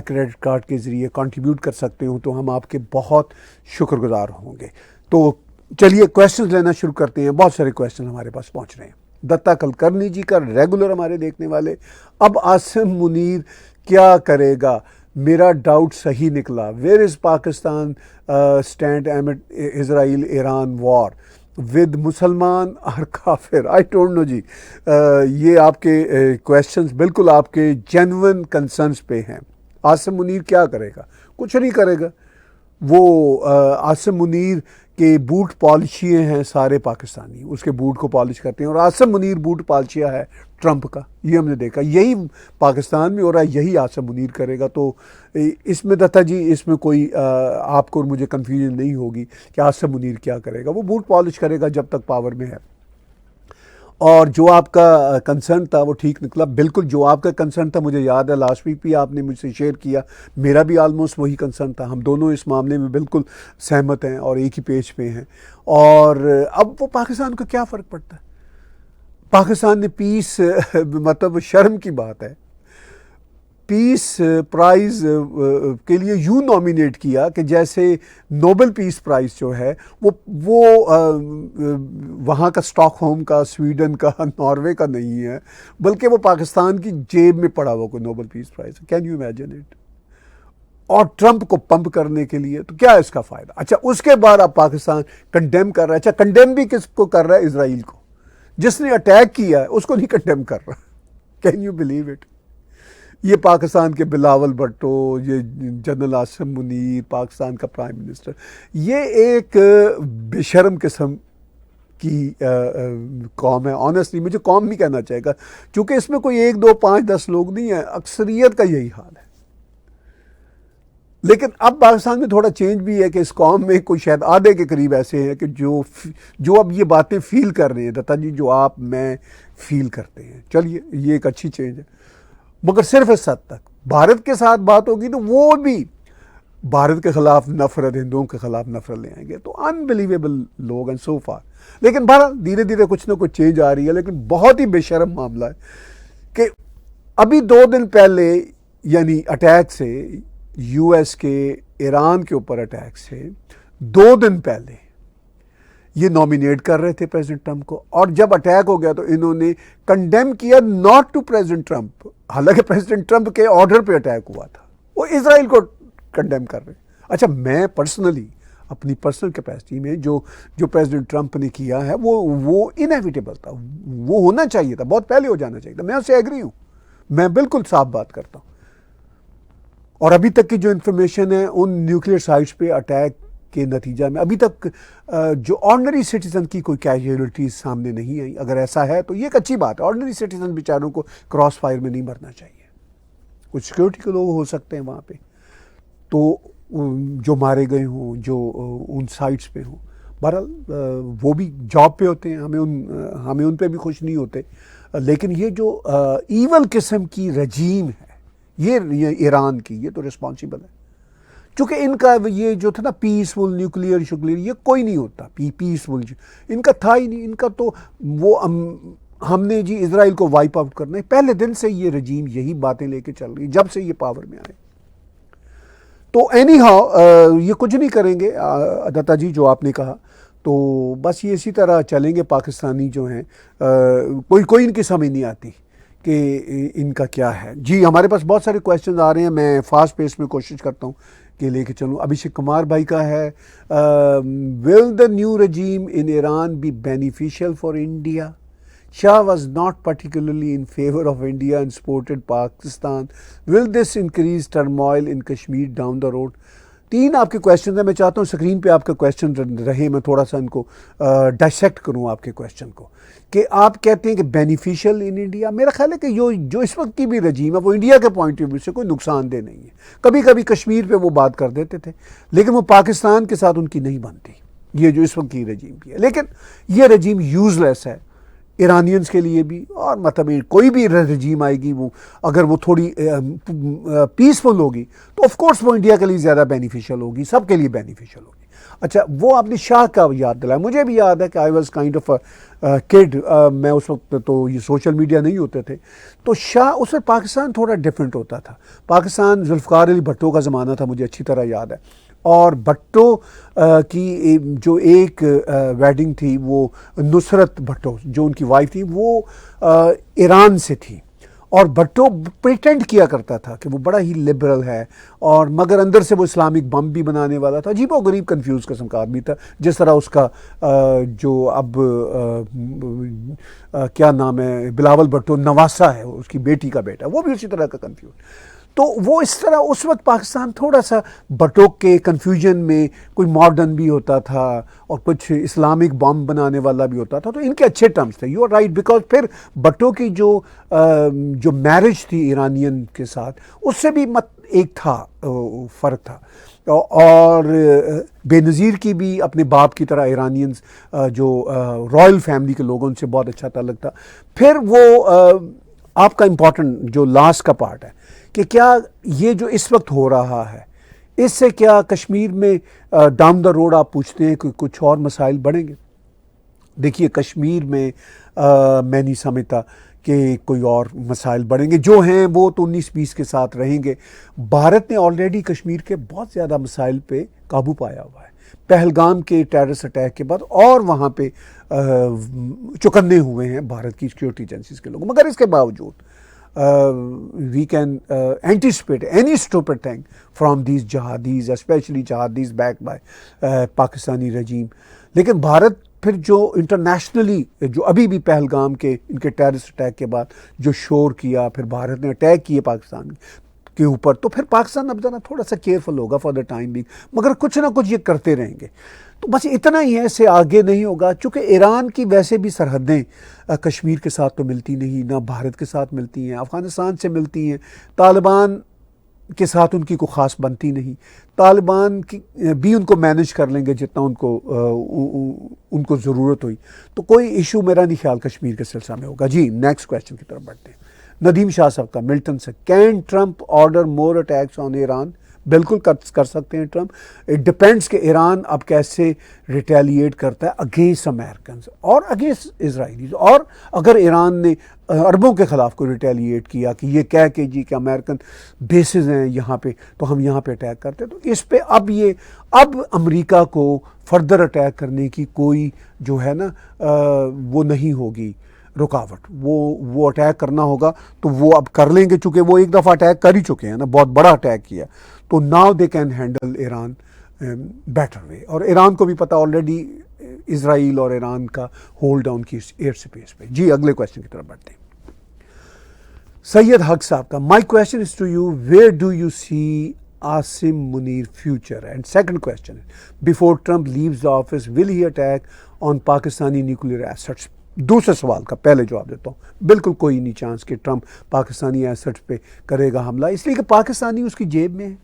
کریڈٹ کارڈ کے ذریعے کنٹریبیوٹ کر سکتے ہوں تو ہم آپ کے بہت شکر گزار ہوں گے. تو چلیے کویشچنز لینا شروع کرتے ہیں. بہت سارے کویشچن ہمارے پاس پہنچ رہے ہیں. دتا کلکرنی جی کا ریگولر ہمارے دیکھنے والے, اب عاصم منیر کیا کرے گا, میرا ڈاؤٹ صحیح نکلا. Where is Pakistan stand amid Israel Iran war with مسلمان اور کافر؟ I don't know ji. یہ آپ کے کویشچنز بالکل آپ کے جینون کنسرنس پہ ہیں. عاصم منیر کیا کرے گا؟ کچھ نہیں کرے گا. وہ عاصم منیر کے بوٹ پالشیے ہیں سارے پاکستانی, اس کے بوٹ کو پالش کرتے ہیں. اور عاصم منیر بوٹ پالشیا ہے ٹرمپ کا, یہ ہم نے دیکھا. یہی پاکستان میں ہو رہا ہے, یہی عاصم منیر کرے گا. تو اس میں دتا جی اس میں کوئی آپ کو اور مجھے کنفیوژن نہیں ہوگی کہ عاصم منیر کیا کرے گا. وہ بوٹ پالش کرے گا جب تک پاور میں ہے. اور جو آپ کا کنسرن تھا وہ ٹھیک نکلا. بالکل جو آپ کا کنسرن تھا مجھے یاد ہے لاسٹ ویک بھی آپ نے مجھ سے شیئر کیا, میرا بھی آلموسٹ وہی کنسرن تھا. ہم دونوں اس معاملے میں بالکل سہمت ہیں اور ایک ہی پیج پہ ہیں. اور اب وہ پاکستان کو کیا فرق پڑتا ہے؟ پاکستان نے پیس مطلب شرم کی بات ہے, پیس پرائز کے لیے یوں نامینیٹ کیا کہ جیسے نوبل پیس پرائز جو ہے وہ وہاں کا اسٹاک ہوم کا, سویڈن کا, ناروے کا نہیں ہے, بلکہ وہ پاکستان کی جیب میں پڑا ہوا کوئی Nobel peace prize. Can you imagine it? اور ٹرمپ کو پمپ کرنے کے لیے تو کیا اس کا فائدہ؟ اچھا اس کے بعد اب پاکستان کنڈیم کر رہا ہے. اچھا کنڈیم بھی کس کو کر رہا ہے؟ اسرائیل کو. جس نے اٹیک کیا ہے اس کو نہیں کنڈیم کر رہا. Can you believe it? یہ پاکستان کے بلاول بھٹو, یہ جنرل عاصم منیر, پاکستان کا پرائم منسٹر, یہ ایک بے شرم قسم کی قوم ہے. آنیسٹلی مجھے قوم نہیں کہنا چاہے گا کیونکہ اس میں کوئی 1 2 5 10 لوگ نہیں ہیں, اکثریت کا یہی حال ہے. لیکن اب پاکستان میں تھوڑا چینج بھی ہے کہ اس قوم میں کوئی شاید آدھے کے قریب ایسے ہیں کہ جو اب یہ باتیں فیل کر رہے ہیں دتا جی, جو آپ میں فیل کرتے ہیں. چلیے یہ ایک اچھی چینج ہے, مگر صرف اس حد تک. بھارت کے ساتھ بات ہوگی تو وہ بھی بھارت کے خلاف نفرت, ہندوؤں کے خلاف نفرت لے آئیں گے. تو انبلیویبل لوگ ہیں سو فار. لیکن بہرحال دھیرے دھیرے کچھ نہ کچھ چینج آ رہی ہے. لیکن بہت ہی بے شرم معاملہ ہے کہ ابھی 2 دن پہلے یعنی اٹیک سے یو ایس کے ایران کے اوپر اٹیک سے 2 دن پہلے یہ نامینیٹ کر رہے تھے پریزیڈنٹ ٹرمپ کو، اور جب اٹیک ہو گیا تو انہوں نے کنڈیم کیا ناٹ ٹو پریزیڈنٹ ٹرمپ، حالانکہ پریزیڈنٹ ٹرمپ کے آرڈر پہ اٹیک ہوا تھا، وہ اسرائیل کو کنڈیم کر رہے ہیں۔ اچھا، میں پرسنلی اپنی پرسنل کیپیسٹی میں جو پریزیڈنٹ ٹرمپ نے کیا ہے وہ انیویٹیبل تھا، وہ ہونا چاہیے تھا، بہت پہلے ہو جانا چاہیے تھا، میں اس سے ایگری ہوں، میں بالکل صاف بات کرتا ہوں۔ اور ابھی تک کی جو انفارمیشن ہے ان نیوکلیئر سائٹس پہ اٹیک کے نتیجہ میں ابھی تک جو آرڈنری سٹیزن کی کوئی کیجویلٹیز سامنے نہیں آئی۔ اگر ایسا ہے تو یہ ایک اچھی بات ہے، آرڈنری سٹیزن بیچاروں کو کراس فائر میں نہیں مرنا چاہیے، کچھ سیکورٹی کے لوگ ہو سکتے ہیں وہاں پہ، تو جو مارے گئے ہوں، جو ان سائٹس پہ ہوں، بہرحال وہ بھی جاب پہ ہوتے ہیں، ہمیں ان پہ بھی خوش نہیں ہوتے، لیکن یہ جو ایول قسم کی رجیم ہے یہ ایران کی، یہ تو رسپانسیبل ہے، چونکہ ان کا یہ جو تھا نا پیسفل نیوکلیئر شکلیئر، یہ کوئی نہیں ہوتا پیسفل، ان کا تھا ہی نہیں، ان کا تو وہ ہم نے جی اسرائیل کو وائپ آؤٹ کرنا ہے، پہلے دن سے یہ رجیم یہی باتیں لے کے چل رہی جب سے یہ پاور میں آئے۔ تو اینی ہاؤ یہ کچھ نہیں کریں گے دتا جی جو آپ نے کہا، تو بس یہ اسی طرح چلیں گے۔ پاکستانی جو ہیں کوئی ان کی سمجھ نہیں آتی کہ ان کا کیا ہے۔ جی ہمارے پاس بہت سارے کویشچنز آ رہے ہیں، میں فاسٹ پیس میں کوشش کرتا ہوں کہ لے کے چلوں۔ ابھیشیک کمار بھائی کا ہے، will the new regime in Iran be beneficial for India? Shah was not particularly in favor of India and supported Pakistan. Will this increase turmoil in Kashmir down the road? 3 آپ کے کویشچن ہیں، میں چاہتا ہوں screen پہ آپ کا question رہے، میں تھوڑا سا ان کو ڈائسیکٹ کروں آپ کے کویشچن کو، کہ آپ کہتے ہیں کہ بینیفیشل ان انڈیا۔ میرا خیال ہے کہ جو اس وقت کی بھی رجیم ہے وہ انڈیا کے پوائنٹ آف ویو سے کوئی نقصان دہ نہیں ہے۔ کبھی کبھی کشمیر پہ وہ بات کر دیتے تھے، لیکن وہ پاکستان کے ساتھ ان کی نہیں بنتی، یہ جو اس وقت کی رجیم کی ہے۔ لیکن یہ رجیم یوز لیس ہے ایرانینز کے لیے بھی، اور مطلب کوئی بھی رجیم آئے گی وہ اگر وہ تھوڑی پیسفل ہوگی تو آف کورس وہ انڈیا کے لیے زیادہ بینیفیشل ہوگی، سب کے لیے بینیفیشل ہوگی۔ اچھا، وہ آپ نے شاہ کا یاد دلایا، مجھے بھی یاد ہے کہ آئی واز کائنڈ آف کڈ، میں اس وقت تو یہ سوشل میڈیا نہیں ہوتے تھے، تو شاہ اس وقت پاکستان تھوڑا ڈفرینٹ ہوتا تھا، پاکستان ذوالفقار علی بھٹو کا زمانہ تھا، مجھے اچھی طرح یاد ہے، اور بھٹو کی جو ایک ویڈنگ تھی وہ نصرت بھٹو جو ان کی وائف تھی وہ ایران سے تھی، اور بھٹو پریٹینڈ کیا کرتا تھا کہ وہ بڑا ہی لبرل ہے، اور مگر اندر سے وہ اسلامک بم بھی بنانے والا تھا، عجیب و غریب کنفیوز قسم کا آدمی تھا، جس طرح اس کا جو اب کیا نام ہے بلاول بھٹو نواسا ہے اس کی بیٹی کا بیٹا، وہ بھی اسی طرح کا کنفیوز۔ تو وہ اس طرح اس وقت پاکستان تھوڑا سا بھٹو کے کنفیوژن میں کوئی ماڈرن بھی ہوتا تھا اور کچھ اسلامک بم بنانے والا بھی ہوتا تھا، تو ان کے اچھے ٹرمز تھے، یو آر رائٹ، بیکاز پھر بھٹو کی جو میرج تھی ایرانین کے ساتھ اس سے بھی ایک تھا فرق تھا، اور بے نظیر کی بھی اپنے باپ کی طرح ایرانینز جو رائل فیملی کے لوگوں سے بہت اچھا تعلق تھا۔ پھر وہ آپ کا امپورٹنٹ جو لاسٹ کا پارٹ ہے کہ کیا یہ جو اس وقت ہو رہا ہے اس سے کیا کشمیر میں ڈاؤن دا روڈ آپ پوچھتے ہیں کہ کچھ اور مسائل بڑھیں گے؟ دیکھیے کشمیر میں میں نہیں سمجھتا کہ کوئی اور مسائل بڑھیں گے، جو ہیں وہ تو 19-20 کے ساتھ رہیں گے۔ بھارت نے آلریڈی کشمیر کے بہت زیادہ مسائل پہ قابو پایا ہوا ہے، پہلگام کے ٹیررسٹ اٹیک کے بعد، اور وہاں پہ چکنے ہوئے ہیں بھارت کی سیکورٹی ایجنسیز کے لوگ، مگر اس کے باوجود we can anticipate any stupid thing from these jihadis, especially jihadis backed by Pakistani regime. لیکن بھارت پھر جو انٹرنیشنلی جو ابھی بھی پہلگام کے ان کے ٹیررسٹ اٹیک کے بعد جو شور کیا، پھر بھارت نے اٹیک کیے پاکستان کے اوپر، تو پھر پاکستان اب ذرا تھوڑا سا کیئرفل ہوگا فار دا ٹائم بینگ، مگر کچھ نہ کچھ یہ کرتے رہیں گے، تو بس اتنا ہی ہے، اس سے آگے نہیں ہوگا، چونکہ ایران کی ویسے بھی سرحدیں کشمیر کے ساتھ تو ملتی نہیں، نہ بھارت کے ساتھ ملتی ہیں، افغانستان سے ملتی ہیں، طالبان کے ساتھ ان کی کوئی خاص بنتی نہیں، طالبان کی بھی ان کو مینج کر لیں گے جتنا ان کو ضرورت ہوئی، تو کوئی ایشو میرا نہیں خیال کشمیر کے سلسلہ میں ہوگا۔ جی نیکسٹ کویشچن کی طرف بڑھتے ہیں۔ ندیم شاہ صاحب کا ملٹن سے، can Trump order more attacks on Iran? بالکل کر سکتے ہیں ٹرمپ. اٹ ڈپینڈس کہ ایران اب کیسے ریٹیلیٹ کرتا ہے اگینسٹ امریکنز اور اگینسٹ اسرائیلیز. اور اگر ایران نے عربوں کے خلاف کوئی ریٹیلیٹ کیا کہ یہ کہہ کے جی کہ امریکن بیسز ہیں یہاں پہ تو ہم یہاں پہ اٹیک کرتے، تو اس پہ اب امریکہ کو فردر اٹیک کرنے کی کوئی جو ہے نا وہ نہیں ہوگی رکاوٹ. وہ اٹیک کرنا ہوگا تو وہ اب کر لیں گے، چونکہ وہ ایک دفعہ اٹیک کر ہی چکے ہیں نا، بہت بڑا اٹیک کیا. تو now they can handle Iran better way. اور ایران کو بھی پتا آلریڈی اسرائیل اور ایران کا ہولڈ آن کی ایئر اسپیس پہ. جی اگلے کویشچن کی طرف بڑھتے ہیں. سید حق صاحب کا my question is to you, where do you see Asim Munir future? And second question before Trump leaves the office will he attack on Pakistani nuclear assets? دوسرے سوال کا پہلے جواب دیتا ہوں. بالکل کوئی نہیں چانس کہ ٹرمپ پاکستانی ایسٹس پہ کرے گا حملہ، اس لیے کہ پاکستانی اس کی جیب میں ہے.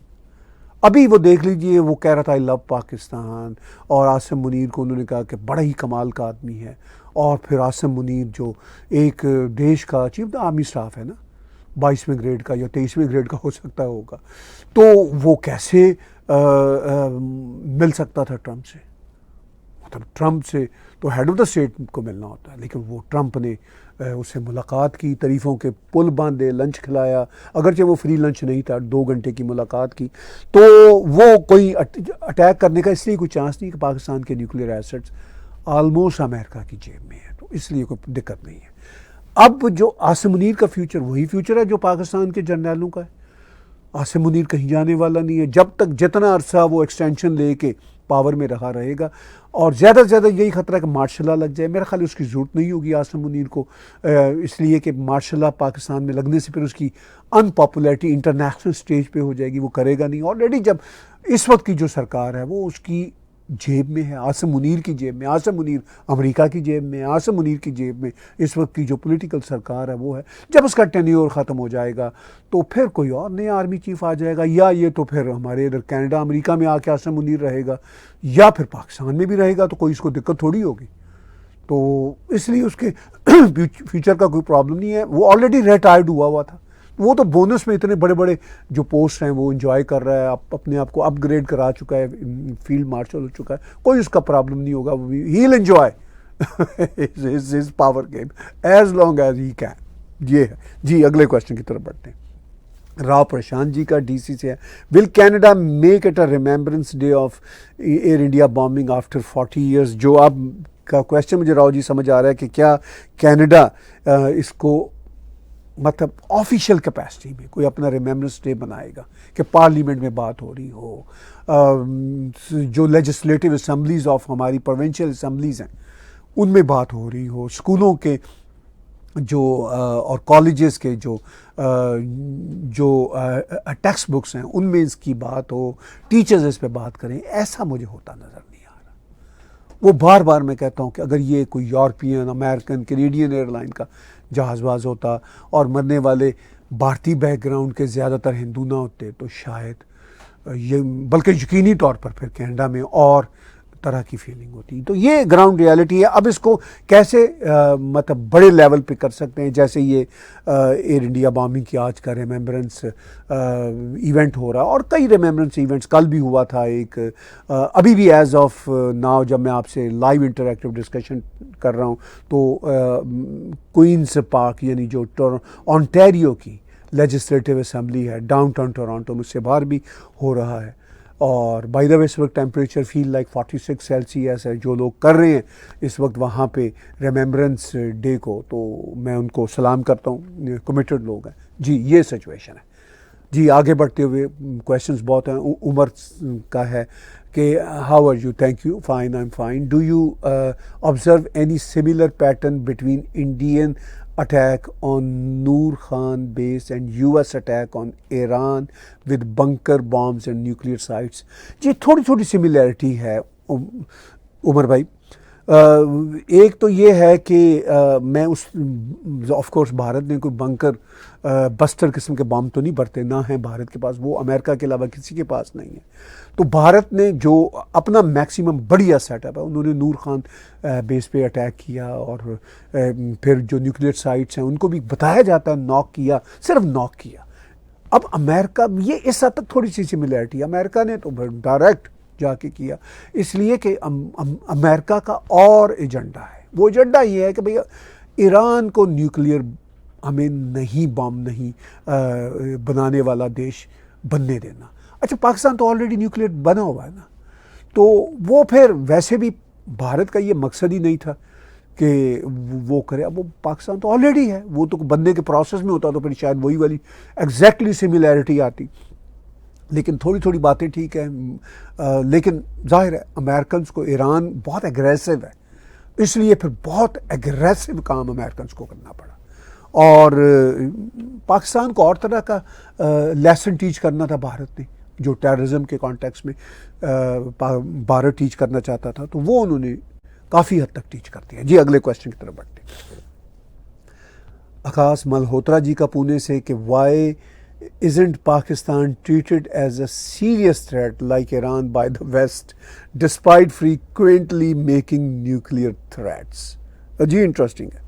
ابھی وہ دیکھ لیجئے، وہ کہہ رہا تھا آئی لو پاکستان، اور عاصم منیر کو انہوں نے کہا کہ بڑا ہی کمال کا آدمی ہے. اور پھر عاصم منیر جو ایک دیش کا چیف آرمی اسٹاف ہے نا، 22ویں گریڈ کا یا 23ویں گریڈ کا ہو سکتا ہوگا، تو وہ کیسے مل سکتا تھا ٹرمپ سے؟ مطلب ٹرمپ سے تو ہیڈ آف دا اسٹیٹ کو ملنا ہوتا ہے، لیکن وہ ٹرمپ نے اس سے ملاقات کی، تعریفوں کے پل باندھے، لنچ کھلایا، اگرچہ وہ فری لنچ نہیں تھا، 2 گھنٹے کی ملاقات کی. تو وہ کوئی اٹیک کرنے کا اس لیے کوئی چانس نہیں کہ پاکستان کے نیوکلیئر ایسٹس آلموسٹ امریکہ کی جیب میں ہے، تو اس لیے کوئی دقت نہیں ہے. اب جو عاصم منیر کا فیوچر وہی فیوچر ہے جو پاکستان کے جرنیلوں کا ہے. عاصم منیر کہیں جانے والا نہیں ہے جب تک جتنا عرصہ وہ ایکسٹینشن لے کے پاور میں رہے گا. اور زیادہ سے زیادہ یہی خطرہ ہے کہ مارشل لا لگ جائے. میرا خیال اس کی ضرورت نہیں ہوگی عاصم منیر کو، اس لیے کہ مارشل لا پاکستان میں لگنے سے پھر اس کی ان پاپولیرٹی انٹرنیشنل سٹیج پہ ہو جائے گی، وہ کرے گا نہیں. آلریڈی جب اس وقت کی جو سرکار ہے وہ اس کی جیب میں ہے، عاصم منیر کی جیب میں. عاصم منیر امریکہ کی جیب میں، عاصم منیر کی جیب میں اس وقت کی جو پولیٹیکل سرکار ہے وہ ہے. جب اس کا ٹینیور ختم ہو جائے گا تو پھر کوئی اور نیا آرمی چیف آ جائے گا، یا یہ تو پھر ہمارے ادھر کینیڈا امریکہ میں آ کے عاصم منیر رہے گا، یا پھر پاکستان میں بھی رہے گا، تو کوئی اس کو دقت تھوڑی ہوگی. تو اس لیے اس کے فیوچر کا کوئی پرابلم نہیں ہے. وہ آلریڈی ریٹائرڈ ہوا تھا، وہ تو بونس میں اتنے بڑے بڑے جو پوسٹ ہیں وہ انجوائے کر رہا ہے، اپنے آپ کو اپ گریڈ کرا چکا ہے، فیلڈ مارشل ہو چکا ہے، کوئی اس کا پرابلم نہیں ہوگا. He will enjoy his power game as long as he can. یہ ہے. جی اگلے کویشچن کی طرف بڑھتے ہیں. راؤ پرشانت جی کا ڈی سی سے ہے، will Canada make it a remembrance day of Air India bombing after 40 years? جو آپ کا کویشچن مجھے راؤ جی سمجھ آ رہا ہے کہ کیا کینیڈا اس کو مطلب آفیشیل کیپیسٹی میں کوئی اپنا ریممبرنس ڈے بنائے گا، کہ پارلیمنٹ میں بات ہو رہی ہو، جو لیجسلیٹو اسمبلیز آف ہماری پروونشل اسمبلیز ہیں ان میں بات ہو رہی ہو، اسکولوں کے جو اور کالجز کے جو ٹیکسٹ بکس ہیں ان میں اس کی بات ہو، ٹیچرز اس پہ بات کریں. ایسا مجھے ہوتا نظر نہیں آ رہا. وہ بار بار میں کہتا ہوں کہ اگر یہ کوئی European, American, Canadian airline کا جہاز باز ہوتا اور مرنے والے بھارتی بیک گراؤنڈ کے زیادہ تر ہندو نہ ہوتے تو شاید یہ، بلکہ یقینی طور پر پھر کینیڈا میں اور طرح کی فیلنگ ہوتی. تو یہ گراؤنڈ ریالٹی ہے. اب اس کو کیسے مطلب بڑے لیول پہ کر سکتے ہیں، جیسے یہ ایئر انڈیا بامبنگ کی آج کا ریممبرنس ایونٹ ہو رہا، اور کئی ریممبرنس ایونٹس کل بھی ہوا تھا ایک، ابھی بھی ایز آف ناؤ جب میں آپ سے لائیو انٹریکٹیو ڈسکشن کر رہا ہوں تو کوئنس پارک یعنی جو آنٹیریو کی لیجسلیٹو اسمبلی ہے ڈاؤن ٹاؤن ٹورانٹو میں، اس سے باہر بھی ہو رہا ہے. اور بائی دا وے اس وقت ٹیمپریچر فیل لائک 46 سیلسیس ہے. جو لوگ کر رہے ہیں اس وقت وہاں پہ ریممبرنس ڈے کو، تو میں ان کو سلام کرتا ہوں، کمیٹڈ لوگ ہیں. جی یہ سچویشن ہے. جی آگے بڑھتے ہوئے کویشچنس بہت ہیں. عمر کا ہے کہ how are you? Thank you, fine, I am fine. Do you observe any similar pattern between Indian attack on Noor Khan base and US attack on Iran with bunker bombs and nuclear sites؟ جی تھوڑی تھوڑی similarity ہے عمر بھائی. ایک تو یہ ہے کہ میں اس آف کورس بھارت نے کوئی بنکر بسٹر قسم کے بام تو نہیں بھرتے، نہ ہیں بھارت کے پاس، وہ امریکہ کے علاوہ کسی کے پاس نہیں ہے. تو بھارت نے جو اپنا میکسیمم بڑھیا سیٹ اپ ہے، انہوں نے نور خان بیس پہ اٹیک کیا، اور پھر جو نیوکلیئر سائٹس ہیں ان کو بھی بتایا جاتا ہے ناک کیا، صرف ناک کیا. اب امریکہ یہ اس حد تک تھوڑی سی سملیرٹی، امریکہ نے تو ڈائریکٹ جا کے کیا، اس لیے کہ امریکہ کا اور ایجنڈا ہے. وہ ایجنڈا یہ ہے کہ بھئی ایران کو نیوکلیئر ہمیں نہیں بم نہیں بنانے والا دیش بننے دینا. اچھا پاکستان تو آلریڈی نیوکلیئر بنا ہوا ہے نا، تو وہ پھر ویسے بھی بھارت کا یہ مقصد ہی نہیں تھا کہ وہ کرے. اب وہ پاکستان تو آلریڈی ہے، وہ تو بننے کے پروسیس میں ہوتا تو پھر شاید وہی والی ایگزیکٹلی سملیرٹی آتی. لیکن تھوڑی تھوڑی باتیں ٹھیک ہیں، لیکن ظاہر ہے امریکنز کو ایران بہت ایگریسو ہے، اس لیے پھر بہت ایگریسو کام امریکنز کو کرنا پڑا. اور پاکستان کو اور طرح کا لیسن ٹیچ کرنا تھا بھارت نے، جو ٹیررزم کے کانٹیکس میں بھارت ٹیچ کرنا چاہتا تھا، تو وہ انہوں نے کافی حد تک ٹیچ کر دیا. جی اگلے کوشچن کی طرف بڑھتے ہیں. آکاش ملہوترا جی کا پونے سے کہ Y isn't Pakistan treated as a serious threat like Iran by the West despite frequently making nuclear threats. G interesting ہے.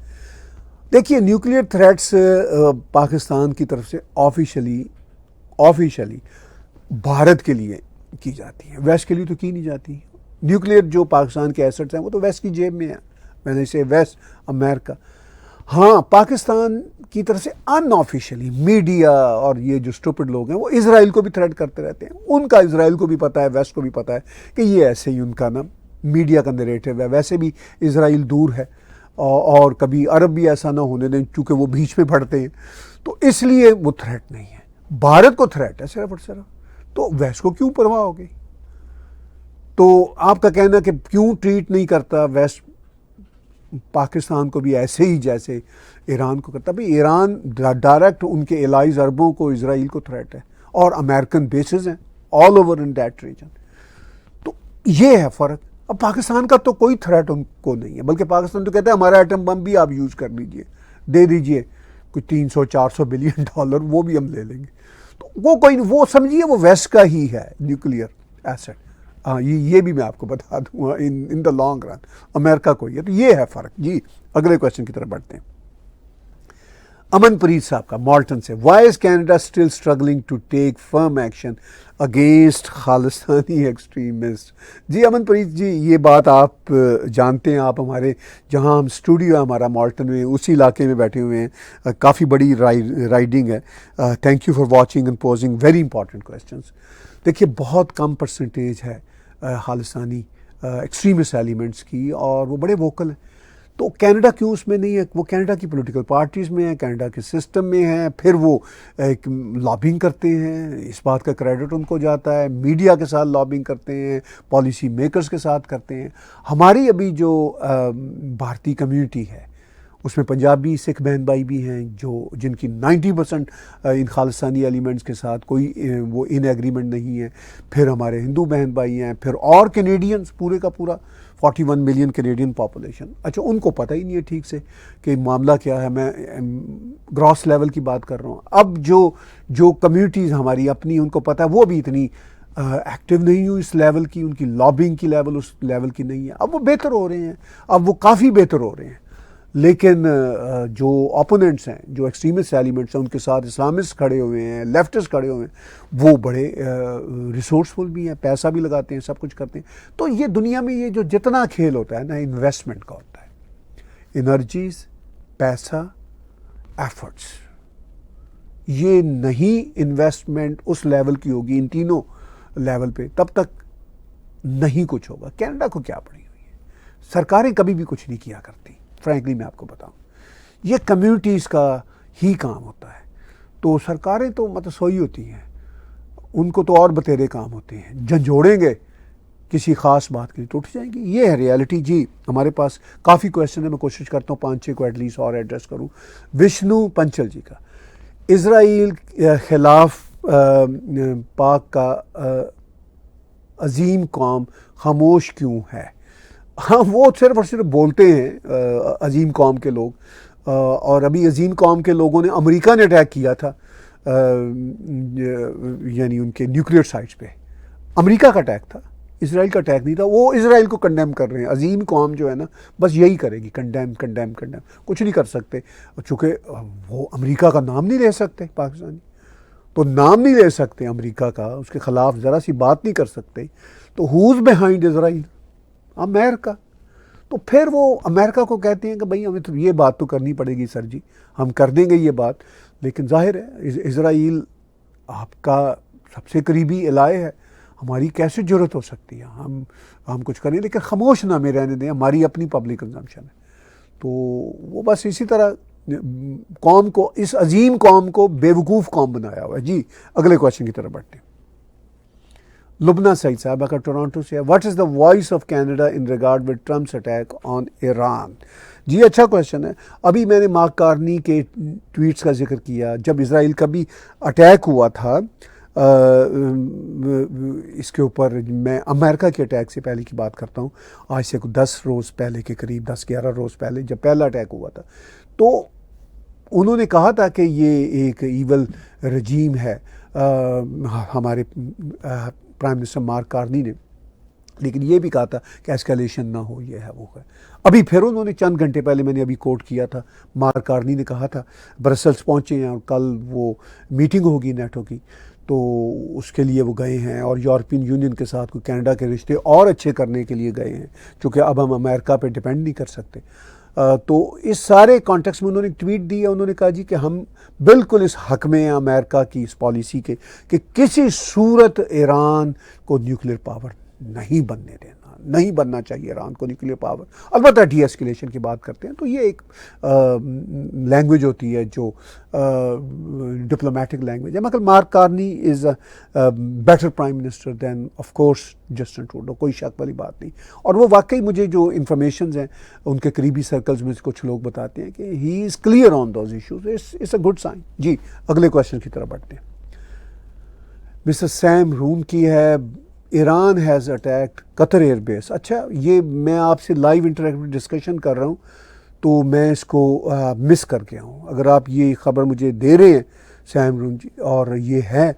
دیکھیے نیوکلیئر تھریٹس پاکستان کی طرف سے آفیشلی بھارت کے لیے کی جاتی ہیں، ویسٹ کے لیے تو کی نہیں جاتی. نیوکلیئر جو پاکستان کے ایسٹس ہیں وہ تو ویسٹ کی جیب میں ہیں، میں نے سے ویسٹ امریکہ. ہاں پاکستان کی طرف سے ان آفیشلی میڈیا اور یہ جو اسٹوپڈ لوگ ہیں وہ اسرائیل کو بھی تھریٹ کرتے رہتے ہیں. ان کا اسرائیل کو بھی پتہ ہے، ویسٹ کو بھی پتہ ہے کہ یہ ایسے ہی ان کا نا میڈیا کا نریٹو ہے. ویسے بھی اسرائیل دور ہے اور کبھی عرب بھی ایسا نہ ہونے دیں چونکہ وہ بیچ میں پڑتے ہیں، تو اس لیے وہ تھریٹ نہیں ہے. بھارت کو تھریٹ ہے صرف اور صرف، تو ویسٹ کو کیوں پرواہ ہو گئی؟ تو آپ کا کہنا کہ کیوں ٹریٹ نہیں کرتا ویسٹ پاکستان کو بھی ایسے ہی جیسے ایران کو کرتا؟ بھئی ایران ڈائریکٹ ان کے الائز عربوں کو اسرائیل کو تھریٹ ہے، اور امریکن بیسز ہیں all over in that region. تو یہ ہے فرق. اب پاکستان کا تو کوئی تھریٹ ان کو نہیں ہے، بلکہ پاکستان تو کہتا ہے ہمارا ایٹم بم بھی آپ یوز کر لیجئے، دے دیجئے کوئی 300-400 بلین ڈالر، وہ بھی ہم لے لیں گے. تو وہ کوئی وہ سمجھیے وہ ویسٹ کا ہی ہے نیوکلیئر ایسٹ. ہاں یہ بھی میں آپ کو بتا دوں گا ان دا لانگ رن امریکہ کو یہ. تو یہ ہے فرق. جی اگلے کوشچن کی طرف بڑھتے ہیں. امن پریت صاحب کا مالٹن سے، why is Canada still struggling to take firm action against Khalistani extremist? جی امن پریت جی یہ بات آپ جانتے ہیں، آپ ہمارے جہاں ہم اسٹوڈیو ہے ہمارا مالٹن میں، اسی علاقے میں بیٹھے ہوئے ہیں. کافی بڑی رائڈنگ ہے. Thank you for watching and posing very important questions. دیکھیے بہت کم پرسنٹیج ہے خالستانی ایکسٹریمسٹ ایلیمنٹس کی، اور وہ بڑے ووکل ہیں. تو کینیڈا کیوں اس میں نہیں ہے؟ وہ کینیڈا کی پولیٹیکل پارٹیز میں ہیں، کینیڈا کے سسٹم میں ہیں، پھر وہ ایک لابنگ کرتے ہیں، اس بات کا کریڈٹ ان کو جاتا ہے. میڈیا کے ساتھ لابنگ کرتے ہیں، پالیسی میکرز کے ساتھ کرتے ہیں. ہماری ابھی جو بھارتی کمیونٹی ہے اس میں پنجابی سکھ بہن بھائی بھی ہیں جن کی 90% ان خالستانی ایلیمنٹس کے ساتھ کوئی وہ ان ایگریمنٹ نہیں ہے. پھر ہمارے ہندو بہن بھائی ہیں، پھر اور کینیڈینز پورے کا پورا 41 ملین کینیڈین پاپولیشن. اچھا ان کو پتہ ہی نہیں ہے ٹھیک سے کہ معاملہ کیا ہے. میں گراس لیول کی بات کر رہا ہوں. اب جو کمیونٹیز ہماری اپنی ان کو پتہ ہے، وہ بھی اتنی ایکٹیو نہیں ہوں اس لیول کی، ان کی لابنگ کی لیول اس لیول کی نہیں ہے. اب وہ بہتر ہو رہے ہیں، اب وہ کافی بہتر ہو رہے ہیں. لیکن جو اپوننٹس ہیں، جو ایکسٹریمسٹ ایلیمنٹس ہیں، ان کے ساتھ اسلامسٹ کھڑے ہوئے ہیں، لیفٹسٹ کھڑے ہوئے ہیں، وہ بڑے ریسورسفل بھی ہیں، پیسہ بھی لگاتے ہیں، سب کچھ کرتے ہیں. تو یہ دنیا میں یہ جو جتنا کھیل ہوتا ہے نا انویسٹمنٹ کا ہوتا ہے، انرجیز، پیسہ، ایفرٹس. یہ نہیں انویسٹمنٹ اس لیول کی ہوگی ان تینوں لیول پہ تب تک نہیں کچھ ہوگا. کینیڈا کو کیا پڑی ہوئی ہے؟ سرکاریں کبھی بھی کچھ نہیں کیا کرتی. فرینکلی میں آپ کو بتاؤں یہ کمیونٹیز کا ہی کام ہوتا ہے. تو سرکاریں تو مطلب سوئی ہوتی ہیں، ان کو تو اور بتیرے کام ہوتے ہیں. جھنجھوڑیں گے کسی خاص بات کے لیے تو اٹھ جائیں گے. یہ ہے ریالٹی. جی ہمارے پاس کافی کویشچن ہے، میں کوشش کرتا ہوں 5-6 کو ایٹ لیسٹ اور ایڈریس کروں. وشنو پنچل جی کا، اسرائیل خلاف پاک کا عظیم قوم خاموش کیوں ہے؟ ہاں وہ صرف اور صرف بولتے ہیں عظیم قوم کے لوگ. اور ابھی عظیم قوم کے لوگوں نے امریکہ نے اٹیک کیا تھا یعنی ان کے نیوکلیئر سائٹس پہ. امریکہ کا اٹیک تھا، اسرائیل کا اٹیک نہیں تھا. وہ اسرائیل کو کنڈیم کر رہے ہیں. عظیم قوم جو ہے نا بس یہی کرے گی، کنڈیم، کچھ نہیں کر سکتے چونکہ وہ امریکہ کا نام نہیں لے سکتے پاکستانی. تو نام نہیں لے سکتے امریکہ کا, اس کے خلاف ذرا سی بات نہیں کر سکتے, تو ہوز بیہائنڈ اسرائیل؟ امریکہ. تو پھر وہ امریکہ کو کہتے ہیں کہ بھئی ہمیں تو یہ بات تو کرنی پڑے گی سر جی, ہم کر دیں گے یہ بات, لیکن ظاہر ہے اسرائیل آپ کا سب سے قریبی الائے ہے, ہماری کیسے جرت ہو سکتی ہے ہم کچھ کریں, لیکن خاموش نہ میں رہنے دیں, ہماری اپنی پبلک کنزمپشن ہے. تو وہ بس اسی طرح قوم کو, اس عظیم قوم کو بے وقوف قوم بنایا ہوا ہے. جی اگلے کوشچن کی طرف بڑھتے ہیں. لبنہ سعید صاحبہ کا ٹورانٹو سے ہے, what is the voice of Canada in regard with Trump's attack on Iran? جی اچھا کوشچن ہے. ابھی میں نے مارک کارنی کے ٹویٹس کا ذکر کیا. جب اسرائیل کا بھی اٹیک ہوا تھا اس کے اوپر, میں امریکہ کے اٹیک سے پہلے کی بات کرتا ہوں, آج سے 10 روز پہلے کے قریب, 10-11 روز پہلے جب پہلا اٹیک ہوا تھا, تو انہوں نے کہا تھا کہ یہ ایک ایول رجیم ہے ہمارے پرائم منسٹر مارک کارنی نے, لیکن یہ بھی کہا تھا کہ ایسکیلیشن نہ ہو, یہ ہے وہ ہے. ابھی پھر انہوں نے چند گھنٹے پہلے, میں نے ابھی کوٹ کیا تھا, مارک کارنی نے کہا تھا برسلس پہنچے ہیں اور کل وہ میٹنگ ہوگی نیٹو کی, تو اس کے لیے وہ گئے ہیں, اور یورپین یونین کے ساتھ کوئی کینیڈا کے رشتے اور اچھے کرنے کے لیے گئے ہیں, چونکہ اب ہم امریکہ پہ ڈپینڈ نہیں کر سکتے. تو اس سارے کانٹیکس میں انہوں نے ٹویٹ دیا, انہوں نے کہا جی کہ ہم بالکل اس حق میں ہیں امریکہ کی اس پالیسی کے کہ کسی صورت ایران کو نیوکلیر پاور نہیں بننے دینا, نہیں بننا چاہیے ایران کو نیوکلیر پاور. البتہ ڈی ایسکیلیشن کی بات کرتے ہیں تو یہ ایک لینگویج ہوتی ہے جو ڈپلومیٹک لینگویج ہے. مگر Mark Carney is a better prime minister than of course Justin Trudeau, کوئی شک والی بات نہیں. اور وہ واقعی مجھے جو انفارمیشنز ہیں ان کے قریبی سرکلز میں کچھ لوگ بتاتے ہیں کہ he is clear on those issues, it's a good sign. جی اگلے کوشچن کی طرف بڑھتے ہیں. مسٹر سیم رون کی ہے, Iran has attacked Qatar air base. اچھا, یہ میں آپ سے لائیو انٹریکٹیو ڈسکشن کر رہا ہوں تو میں اس کو مس کر گیا ہوں. اگر آپ یہ خبر مجھے دے رہے ہیں سیم رون جی, اور یہ ہے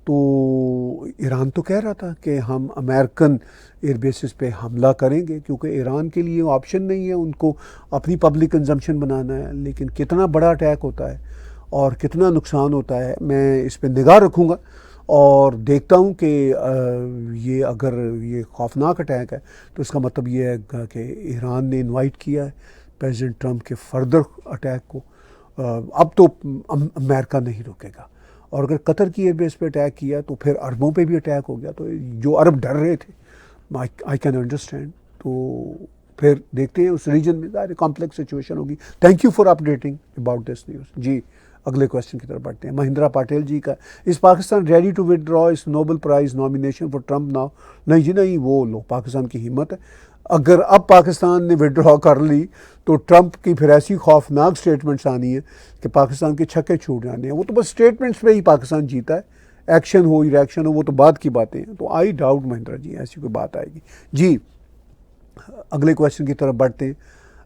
تو ایران تو کہہ رہا تھا کہ ہم امریکن ایئر بیسز پہ حملہ کریں گے, کیونکہ ایران کے لیے آپشن نہیں ہے, ان کو اپنی پبلک کنزمپشن بنانا ہے. لیکن کتنا بڑا اٹیک ہوتا ہے اور کتنا نقصان ہوتا ہے, میں اس پہ نگاہ رکھوں گا اور دیکھتا ہوں کہ یہ اگر یہ خوفناک اٹیک ہے تو اس کا مطلب یہ ہے کہ ایران نے انوائٹ کیا ہے پریزیڈنٹ ٹرمپ کے فردر اٹیک کو. اب تو امریکہ نہیں روکے گا, اور اگر قطر کی ایئر بیس پہ اٹیک کیا تو پھر عربوں پہ بھی اٹیک ہو گیا, تو جو عرب ڈر رہے تھے, آئی کین انڈرسٹینڈ. تو پھر دیکھتے ہیں اس ریجن میں ظاہر کمپلیکس سچویشن ہوگی. Thank you for updating about this news. جی اگلے کوشچن کی طرف بڑھتے ہیں. مہندرا پاٹل جی کا, is Pakistan ready to withdraw its Nobel prize nomination for Trump now? نہیں جی نہیں, وہ لو پاکستان کی ہمت ہے. اگر اب پاکستان نے ودرا کر لی تو ٹرمپ کی پھر ایسی خوفناک سٹیٹمنٹس آنی ہے کہ پاکستان کے چھکے چھوٹ جانے ہیں. وہ تو بس سٹیٹمنٹس پہ ہی پاکستان جیتا ہے, ایکشن ہو ریئیکشن ہو وہ تو بعد کی باتیں ہیں. تو آئی ڈاؤٹ مہندرا جی ایسی کوئی بات آئے گی. جی اگلے کوشچن کی طرف بڑھتے ہیں.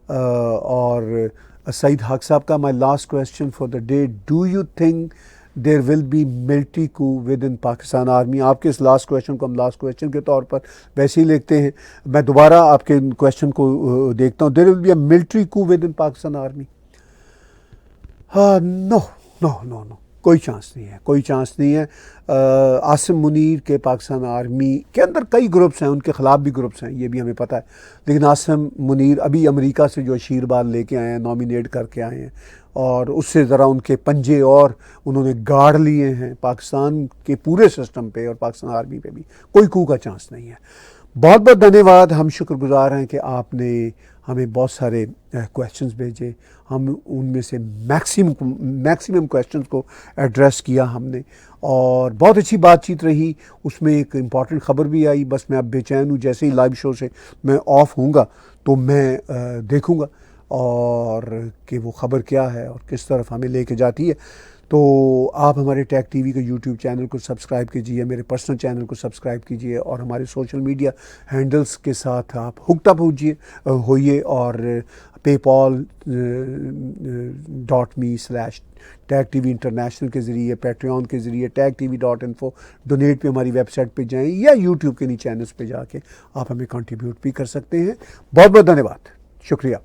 اور سعید حق صاحب کا, my last question for the day, do you think there will be military coup within Pakistan army? آپ کے اس لاسٹ کویشچن کو ہم لاسٹ کویشچن کے طور پر ویسے ہی لکھتے ہیں. میں دوبارہ آپ کے کویشچن کو دیکھتا ہوں. دیر will be a military coup within Pakistan army? نو نو نو نو, کوئی چانس نہیں ہے, کوئی چانس نہیں ہے. عاصم منیر کے پاکستان آرمی کے اندر کئی گروپس ہیں, ان کے خلاف بھی گروپس ہیں, یہ بھی ہمیں پتہ ہے. لیکن عاصم منیر ابھی امریکہ سے جو شیر بال لے کے آئے ہیں, نامینیٹ کر کے آئے ہیں, اور اس سے ذرا ان کے پنجے اور انہوں نے گاڑ لیے ہیں پاکستان کے پورے سسٹم پہ, اور پاکستان آرمی پہ بھی کوئی کو کا چانس نہیں ہے. بہت بہت دھنیہ واد. ہم شکر گزار ہیں کہ آپ نے ہمیں بہت سارے کویشچنز بھیجے, ہم ان میں سے میکسیمم کویشچنز کو ایڈریس کیا ہم نے, اور بہت اچھی بات چیت رہی. اس میں ایک امپورٹنٹ خبر بھی آئی. بس میں اب بے چین ہوں, جیسے ہی لائیو شو سے میں آف ہوں گا تو میں دیکھوں گا اور کہ وہ خبر کیا ہے اور کس طرف ہمیں لے کے جاتی ہے. تو آپ ہمارے ٹیک ٹی وی کے یوٹیوب چینل کو سبسکرائب کیجیے, میرے پرسنل چینل کو سبسکرائب کیجیے, اور ہمارے سوشل میڈیا ہینڈلز کے ساتھ آپ ہکڈ اپ ہوئیے, اور paypal.me/TagTV انٹرنیشنل کے ذریعے, پیٹریون کے ذریعے, tagtv.info ڈونیٹ پہ ہماری ویب سائٹ پہ جائیں, یا یوٹیوب کے چینلز پہ جا کے آپ ہمیں کنٹریبیوٹ بھی کر سکتے ہیں. بہت بہت دھنیہ واد, شکریہ.